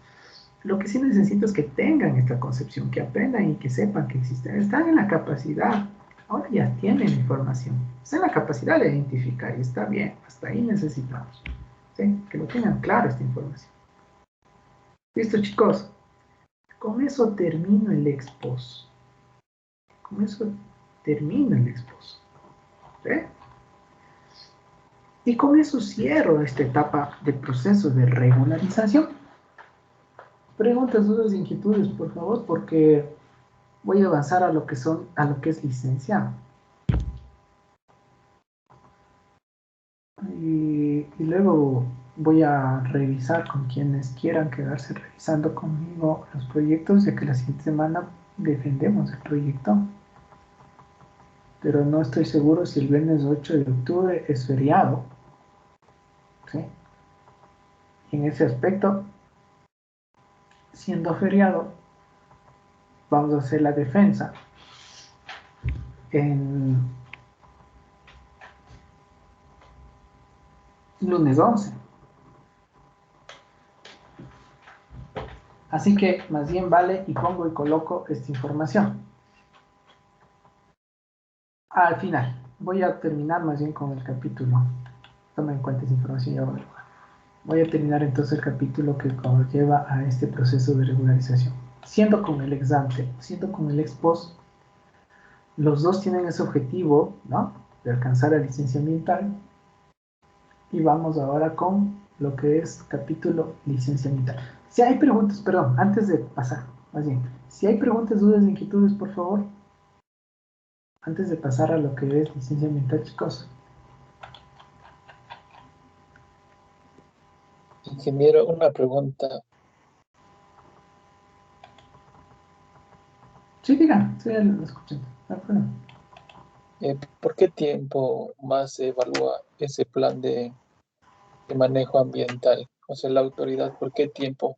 Lo que sí necesito es que tengan esta concepción, que aprendan y que sepan que existen. Están en la capacidad, ahora ya tienen información, están en la capacidad de identificar y está bien, hasta ahí necesitamos. ¿Sí? Que lo tengan claro esta información. Listo, chicos. Con eso termino el expos. Con eso termino el expos. ¿Sí? Y con eso cierro esta etapa del proceso de regularización. Preguntas, dudas, inquietudes, por favor, porque voy a avanzar a lo que es licencia. Y luego voy a revisar con quienes quieran quedarse revisando conmigo los proyectos, ya que la siguiente semana defendemos el proyecto. Pero no estoy seguro si el viernes 8 de octubre es feriado. ¿Sí? Y en ese aspecto, siendo feriado, vamos a hacer la defensa en lunes 11. Así que más bien vale y pongo y coloco esta información. Al final, voy a terminar más bien con el capítulo. Toma en cuenta esa información y ahora voy a terminar entonces el capítulo que conlleva a este proceso de regularización. Siendo con el ex ante, siendo con el ex post, los dos tienen ese objetivo, ¿no? De alcanzar la licencia ambiental. Y vamos ahora con lo que es capítulo licencia ambiental. Si hay preguntas, perdón, antes de pasar, más bien, si hay preguntas, dudas, inquietudes, por favor, antes de pasar a lo que es licencia ambiental, chicos.
Ingeniero, una pregunta.
Sí, digan, sí, lo escuchando. Bueno.
¿Por qué tiempo más se evalúa ese plan de manejo ambiental? O sea, la autoridad, ¿por qué tiempo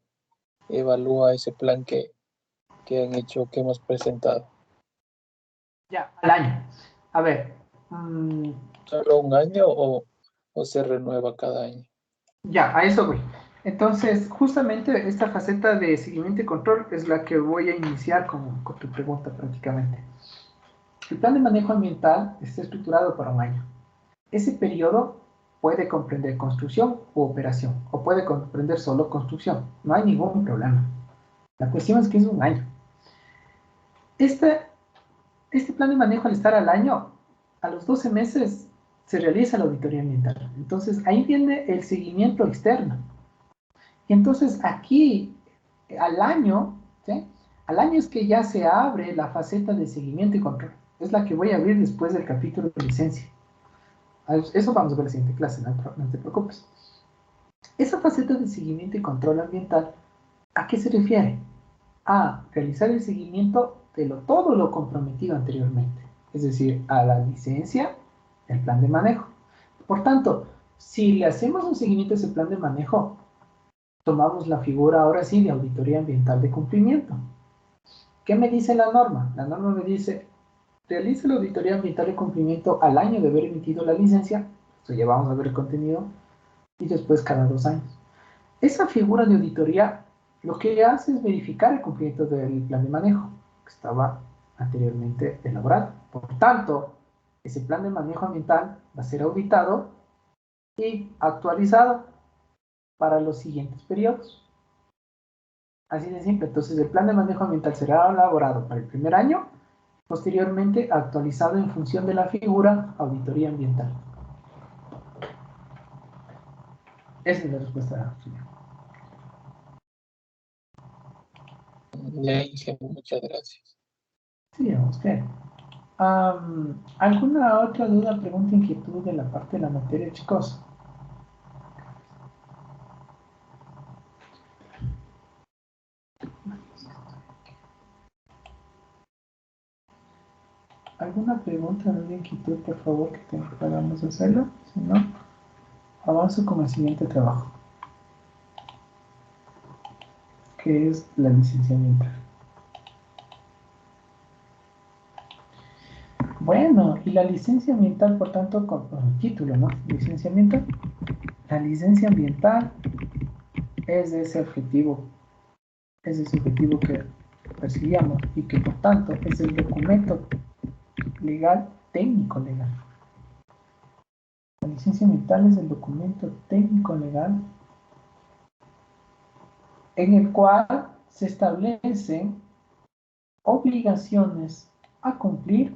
evalúa ese plan que han hecho, que hemos presentado?
Ya, al año. A ver.
¿Solo un año o se renueva cada año?
Ya, a eso voy. Entonces, justamente esta faceta de seguimiento y control es la que voy a iniciar con tu pregunta prácticamente. El plan de manejo ambiental está estructurado para un año. Ese periodo puede comprender construcción u operación, o puede comprender solo construcción. No hay ningún problema. La cuestión es que es un año. Este plan de manejo, al estar al año, a los 12 meses se realiza la auditoría ambiental. Entonces, ahí viene el seguimiento externo. Y entonces aquí, al año, ¿sí? Al año es que ya se abre la faceta de seguimiento y control. Es la que voy a abrir después del capítulo de licencia. Eso vamos a ver en la siguiente clase, no te preocupes. Esa faceta de seguimiento y control ambiental, ¿a qué se refiere? A realizar el seguimiento de todo lo comprometido anteriormente, es decir, a la licencia, el plan de manejo. Por tanto, si le hacemos un seguimiento a ese plan de manejo, tomamos la figura ahora sí de auditoría ambiental de cumplimiento. ¿Qué me dice la norma? La norma me dice, realice la auditoría ambiental de cumplimiento al año de haber emitido la licencia, esto ya vamos a ver el contenido, y después cada 2 años. Esa figura de auditoría lo que hace es verificar el cumplimiento del plan de manejo que estaba anteriormente elaborado. Por tanto, ese plan de manejo ambiental va a ser auditado y actualizado para los siguientes periodos. Así de simple. Entonces, el plan de manejo ambiental será elaborado para el primer año, posteriormente actualizado en función de la figura auditoría ambiental. Esa es la respuesta, señor.
Muchas gracias.
Sí, a usted. ¿Alguna otra duda, pregunta, inquietud de la parte de la materia, chicos? ¿Alguna pregunta, alguna inquietud, por favor, que podamos hacerlo? Si no, avanzo con el siguiente trabajo, que es la licencia ambiental. Bueno, y la licencia ambiental, por tanto, con el título, ¿no? Licencia ambiental. La licencia ambiental es de ese objetivo que perseguíamos y que, por tanto, es el documento legal, técnico legal. La licencia ambiental es el documento técnico legal en el cual se establecen obligaciones a cumplir,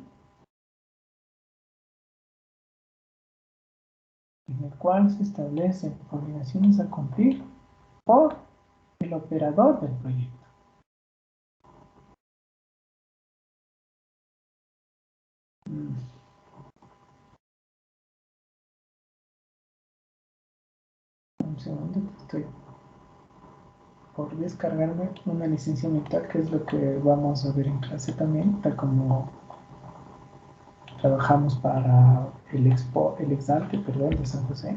por el operador del proyecto. Un segundo, estoy por descargarme una licencia ambiental, que es lo que vamos a ver en clase también, tal como trabajamos para el exante, perdón, de San José.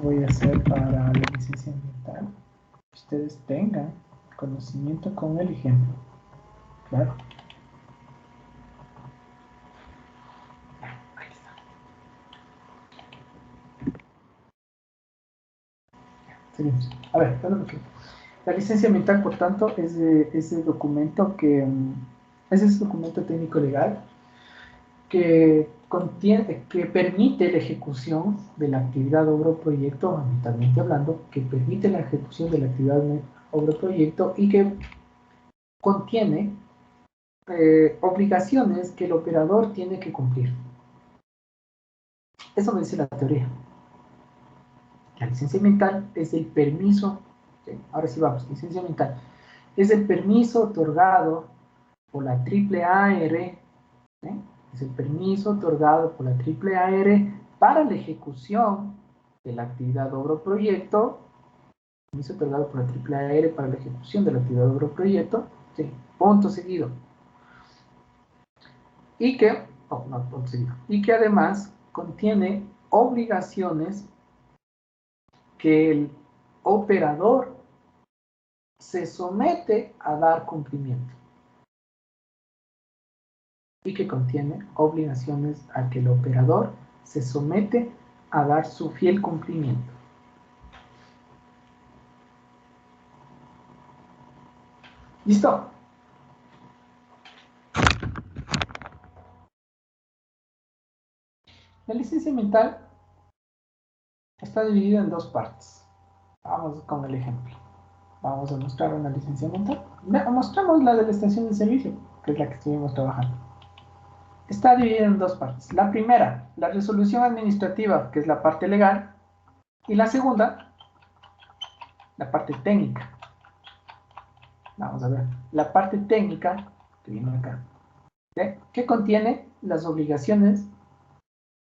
Voy a hacer para la licencia ambiental, que ustedes tengan conocimiento con el ejemplo. Claro. Ahí está. Seguimos. A ver, la licencia ambiental, por tanto, es ese documento es ese documento técnico legal que permite la ejecución de la actividad obra o proyecto, ambientalmente hablando, que permite la ejecución de la actividad obra o proyecto y que contiene obligaciones que el operador tiene que cumplir. Eso me dice la teoría. La licencia ambiental es el permiso, ahora sí vamos, licencia ambiental, es el permiso otorgado por la AAAR, es el permiso otorgado por la AAAR para la ejecución de la actividad obra o proyecto, permiso otorgado por la AAAR para la ejecución de la actividad obra o proyecto, sí, punto seguido. Y que, punto seguido, y que además contiene obligaciones que el operador se somete a dar cumplimiento y que contiene obligaciones a que el operador se somete a dar su fiel cumplimiento. ¿Listo? La licencia ambiental está dividida en 2 partes. Vamos con el ejemplo. Vamos a mostrar una licencia ambiental. Mostramos la de la estación de servicio, que es la que estuvimos trabajando. Está dividida en 2 partes. La primera, la resolución administrativa, que es la parte legal, y la segunda, la parte técnica. Vamos a ver. La parte técnica, que viene acá, que contiene las obligaciones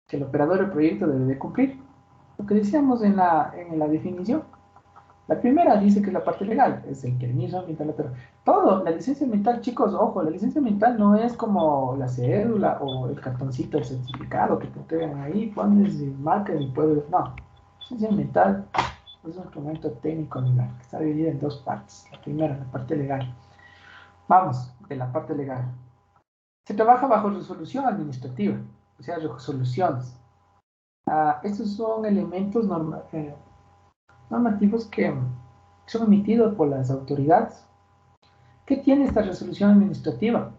que el operador del proyecto debe de cumplir. Lo que decíamos en la definición. La primera dice que es la parte legal, es el permiso ambiental, pero todo, la licencia ambiental, chicos, ojo, la licencia ambiental no es como la cédula o el cartoncito, el certificado que te entregan ahí, pones y marcas y puedes, no. Licencia ambiental es un instrumento técnico legal que está dividido en dos partes. La primera, la parte legal. Vamos, de la parte legal. Se trabaja bajo resolución administrativa, o sea, resoluciones. Estos son elementos normativos que son emitidos por las autoridades. ¿Qué tiene esta resolución administrativa?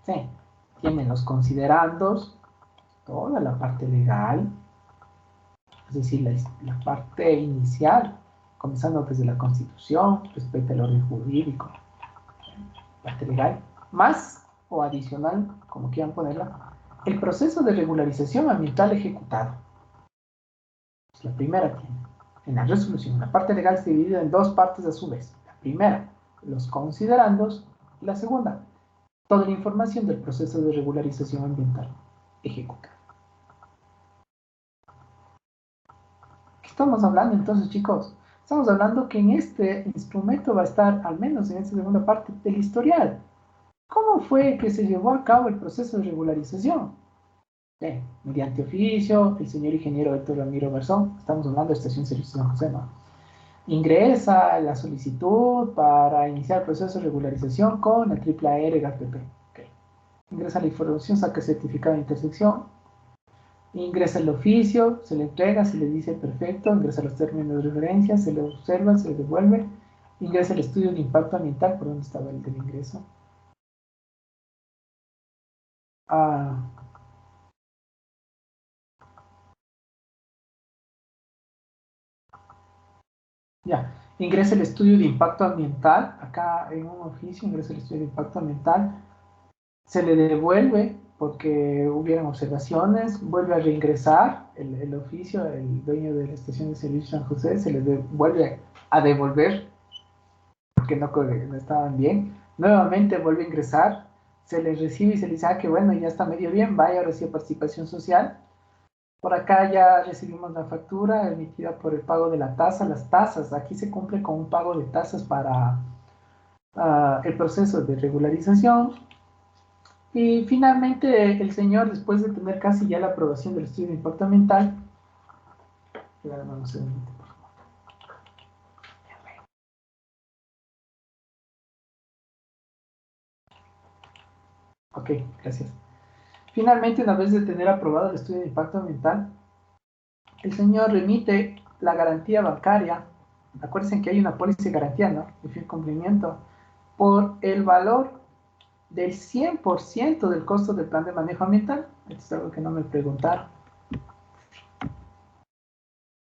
Sí, tiene los considerandos, toda la parte legal, es decir, la parte inicial, comenzando desde la Constitución, respecto al orden jurídico, parte legal, más o adicional, como quieran ponerla, el proceso de regularización ambiental ejecutado. Pues la primera tiene, en la resolución, la parte legal se divide en dos partes a su vez. La primera, los considerandos, y la segunda, toda la información del proceso de regularización ambiental ejecutado. ¿Qué estamos hablando entonces, chicos? Estamos hablando que en este instrumento va a estar, al menos en esta segunda parte, el historial. ¿Cómo fue que se llevó a cabo el proceso de regularización? Mediante oficio, el señor ingeniero Héctor Ramiro Garzón, estamos hablando de Estación Servicio San José, ¿no? Ingresa la solicitud para iniciar el proceso de regularización con la AAR GATPP. Okay. Ingresa la información, saca el certificado de intersección, ingresa el oficio, se le entrega, se le dice perfecto, ingresa los términos de referencia, se le observa, se le devuelve, ingresa el estudio de impacto ambiental, ¿por dónde estaba el del ingreso? Ya, ingresa el estudio de impacto ambiental, acá en un oficio ingresa el estudio de impacto ambiental, se le devuelve porque hubieron observaciones, vuelve a reingresar el oficio, el dueño de la estación de servicio San José, se le vuelve a devolver porque no estaban bien, nuevamente vuelve a ingresar, se le recibe y se le dice, que bueno, ya está medio bien, vaya, recibe participación social. Por acá ya recibimos la factura emitida por el pago de la tasa. Las tasas, aquí se cumple con un pago de tasas para el proceso de regularización. Y finalmente el señor, después de tener casi ya la aprobación del estudio de impacto ambiental, ok, gracias. Finalmente, una vez de tener aprobado el estudio de impacto ambiental, el señor remite la garantía bancaria. Acuérdense que hay una póliza de garantía, ¿no? De fiel cumplimiento, por el valor del 100% del costo del plan de manejo ambiental. Esto es algo que no me preguntaron.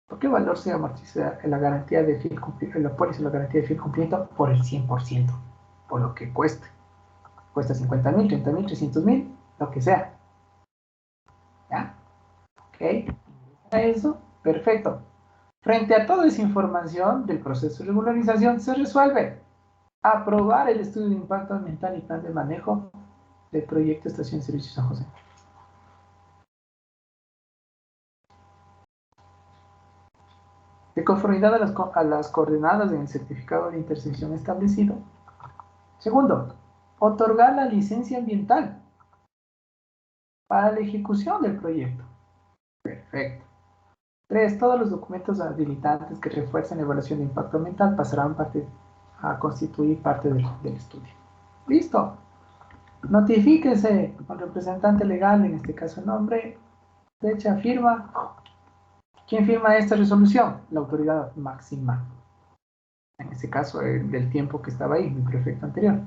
¿Por qué valor se amortiza la garantía de fiel cumplimiento, la póliza de la garantía de fiel cumplimiento? Por el 100%, por lo que cuesta. Cuesta 50.000, 30.000, 300.000, lo que sea. ¿Ya? Ok. Eso, perfecto. Frente a toda esa información del proceso de regularización, se resuelve aprobar el estudio de impacto ambiental y plan de manejo del proyecto Estación de Servicio San José. De conformidad a las coordenadas en el certificado de intersección establecido. Segundo, otorgar la licencia ambiental para la ejecución del proyecto. Perfecto. 3. Todos los documentos habilitantes que refuercen la evaluación de impacto ambiental pasarán a constituir parte del estudio. Listo. Notifíquese al representante legal, en este caso el nombre, fecha, firma. ¿Quién firma esta resolución? La autoridad máxima. En este caso, del tiempo que estaba ahí, mi prefecto anterior.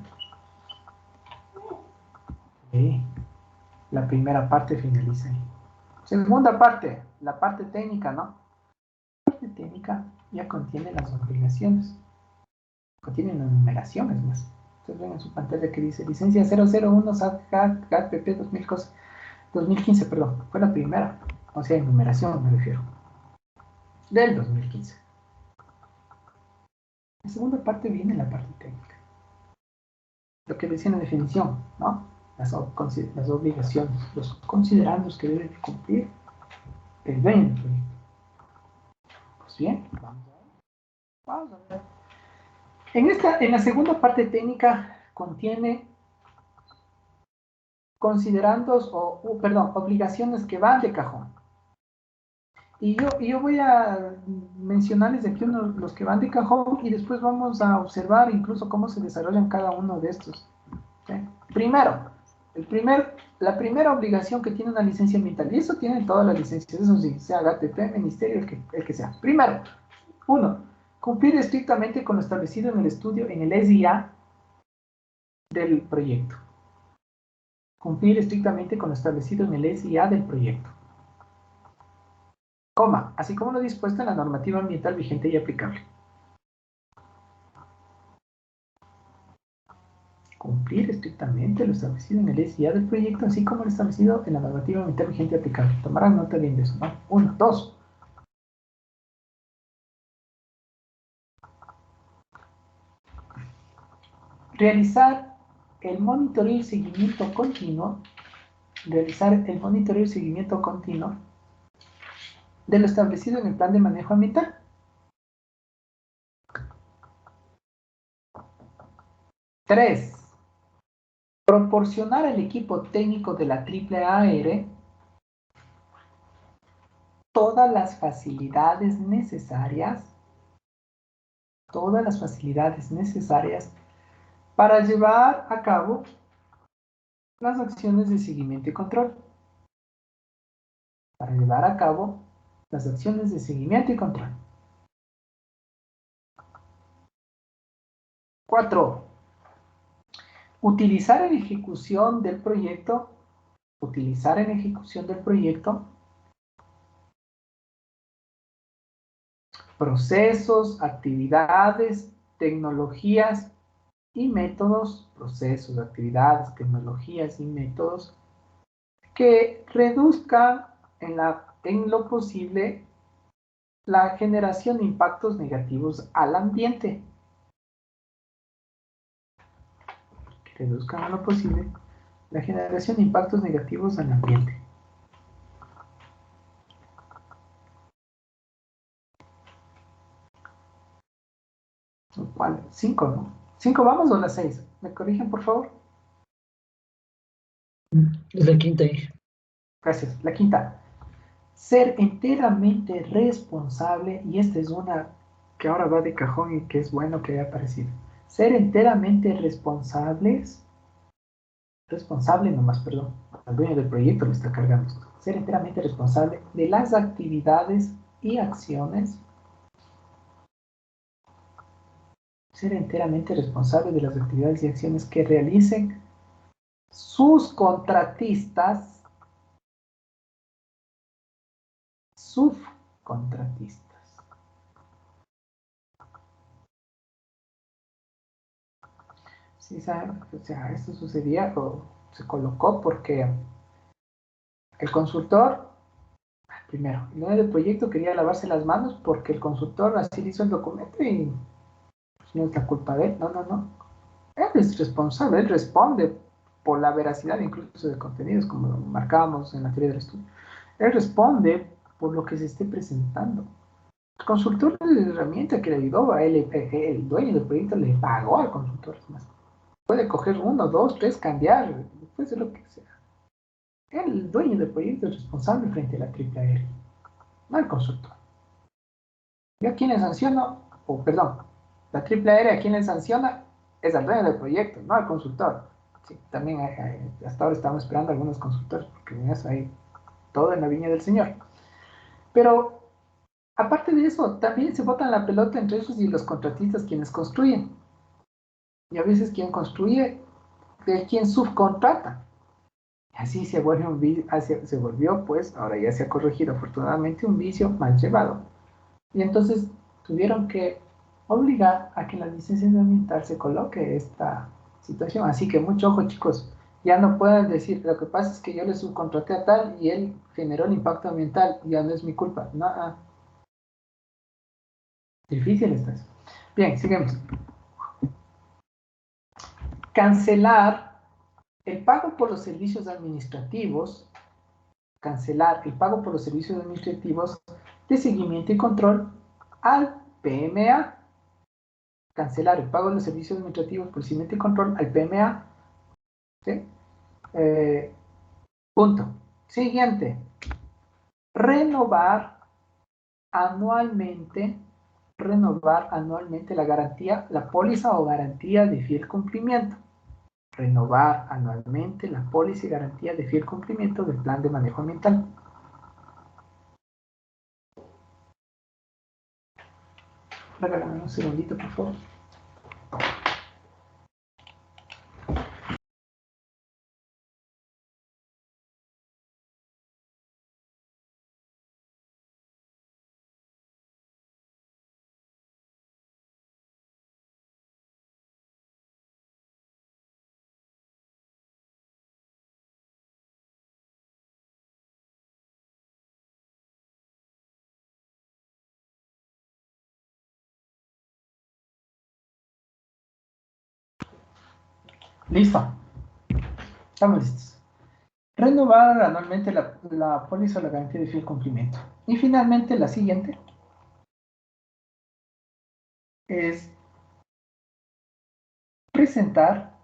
Okay. La primera parte finaliza ahí. Segunda parte, la parte técnica, ¿no? La parte técnica ya contiene las obligaciones. Contiene una numeración, es más. Ustedes ven en su pantalla que dice licencia 001 GATPP 2015, perdón. Fue la primera. O sea, en numeración me refiero. Del 2015. La segunda parte viene la parte técnica. Lo que decía en la definición, ¿no? Las obligaciones, los considerandos que debe cumplir el dueño del proyecto. Pues bien, vamos a ver. Vamos a ver. En la segunda parte técnica contiene considerandos obligaciones que van de cajón. Y yo voy a mencionarles aquí los que van de cajón y después vamos a observar incluso cómo se desarrollan cada uno de estos. ¿Sí? Primero, la primera obligación que tiene una licencia ambiental, y eso tienen todas las licencias, eso sí, sea GATP, ministerio, el que sea. Primero, uno, cumplir estrictamente con lo establecido en el estudio, en el SIA del proyecto. Cumplir estrictamente con lo establecido en el SIA del proyecto. Coma, así como lo dispuesto en la normativa ambiental vigente y aplicable. Cumplir estrictamente lo establecido en el SIA del proyecto, así como lo establecido en la normativa ambiental vigente y aplicable. Tomarán nota bien de eso, ¿no? 1, 2. Realizar el monitoreo y seguimiento continuo. Realizar el monitoreo y seguimiento continuo de lo establecido en el plan de manejo ambiental. 3. Proporcionar al equipo técnico de la AAAR todas las facilidades necesarias para llevar a cabo las acciones de seguimiento y control. Para llevar a cabo las acciones de seguimiento y control. 4. Utilizar en ejecución del proyecto procesos, actividades, tecnologías y métodos, que reduzcan en lo posible la generación de impactos negativos al ambiente. Que reduzcan en lo posible la generación de impactos negativos al ambiente. ¿Cuál? 5, ¿no? 5 vamos o las 6. ¿Me corrigen, por favor?
Es la quinta ahí.
Gracias. La quinta. Ser enteramente responsable, y esta es una que ahora va de cajón y que es bueno que haya aparecido. Ser enteramente responsable nomás, perdón, al dueño del proyecto le está cargando esto. Ser enteramente responsable de las actividades y acciones. Ser enteramente responsable de las actividades y acciones que realicen sus contratistas, subcontratistas. Sí, ¿saben? O sea, esto sucedía o se colocó porque el consultor, primero, el dueño del proyecto quería lavarse las manos porque el consultor así le hizo el documento y pues, no es la culpa de él, no. Él es responsable, él responde por la veracidad incluso de contenidos, como lo marcábamos en la teoría del estudio. Él responde por lo que se esté presentando. El consultor es la herramienta que le ayudó a él, el dueño del proyecto le pagó al consultor. Puede coger 1, 2, 3, cambiar, puede ser lo que sea. El dueño del proyecto es responsable frente a la AAAR, no el consultor. Yo a quien le sanciono, la AAAR a quien le sanciona es al dueño del proyecto, no al consultor. Sí, también hasta ahora estamos esperando a algunos consultores, porque en eso hay todo en la viña del Señor. Pero, aparte de eso, también se botan la pelota entre ellos y los contratistas quienes construyen. Y a veces quien construye es quien subcontrata. Así se volvió, pues, ahora ya se ha corregido afortunadamente, un vicio mal llevado. Y entonces tuvieron que obligar a que en la licencia ambiental se coloque esta situación. Así que mucho ojo, chicos. Ya no pueden decir, lo que pasa es que yo le subcontraté a tal y él generó el impacto ambiental, ya no es mi culpa. No. Difícil está eso. Bien, sigamos. Cancelar el pago por los servicios administrativos. Cancelar el pago por los servicios administrativos de seguimiento y control al PMA cancelar el pago de los servicios administrativos, procedimiento y control al PMA. ¿Sí? Punto. Siguiente. Renovar anualmente la garantía, la póliza o garantía de fiel cumplimiento. Renovar anualmente la póliza y garantía de fiel cumplimiento del plan de manejo ambiental. Regálame un segundito, por favor. Listo. Estamos listos. Renovar anualmente la póliza o la garantía de fiel cumplimiento. Y finalmente, la siguiente es presentar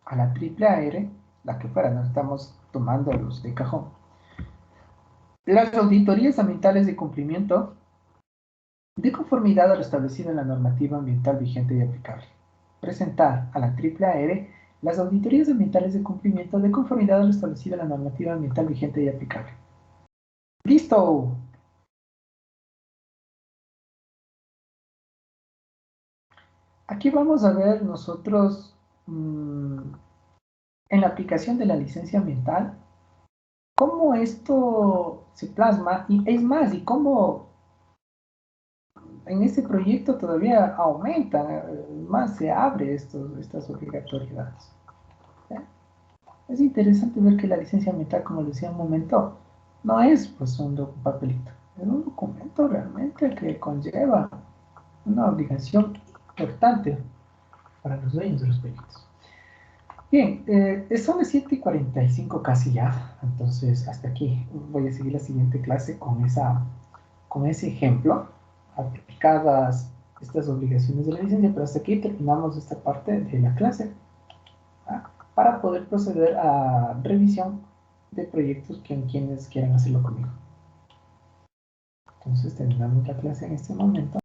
a la AAR, la que fuera, no estamos tomando los de cajón, las auditorías ambientales de cumplimiento de conformidad a lo establecido en la normativa ambiental vigente y aplicable. Presentar a la AAR las auditorías ambientales de cumplimiento de conformidad a lo establecido en la normativa ambiental vigente y aplicable. ¡Listo! Aquí vamos a ver nosotros en la aplicación de la licencia ambiental cómo esto se plasma y es más, y cómo en este proyecto todavía aumenta, más se abre estas obligatoriedades. ¿Sí? Es interesante ver que la licencia ambiental, como decía un momento, no es pues un papelito, es un documento realmente que conlleva una obligación importante para los dueños de los proyectos. Bien, son las 7:45 casi ya, entonces hasta aquí voy a seguir la siguiente clase con ese ejemplo, aplicadas estas obligaciones de la licencia, pero hasta aquí terminamos esta parte de la clase, ¿ah? Para poder proceder a revisión de proyectos quienes quieran hacerlo conmigo. Entonces terminamos la clase en este momento.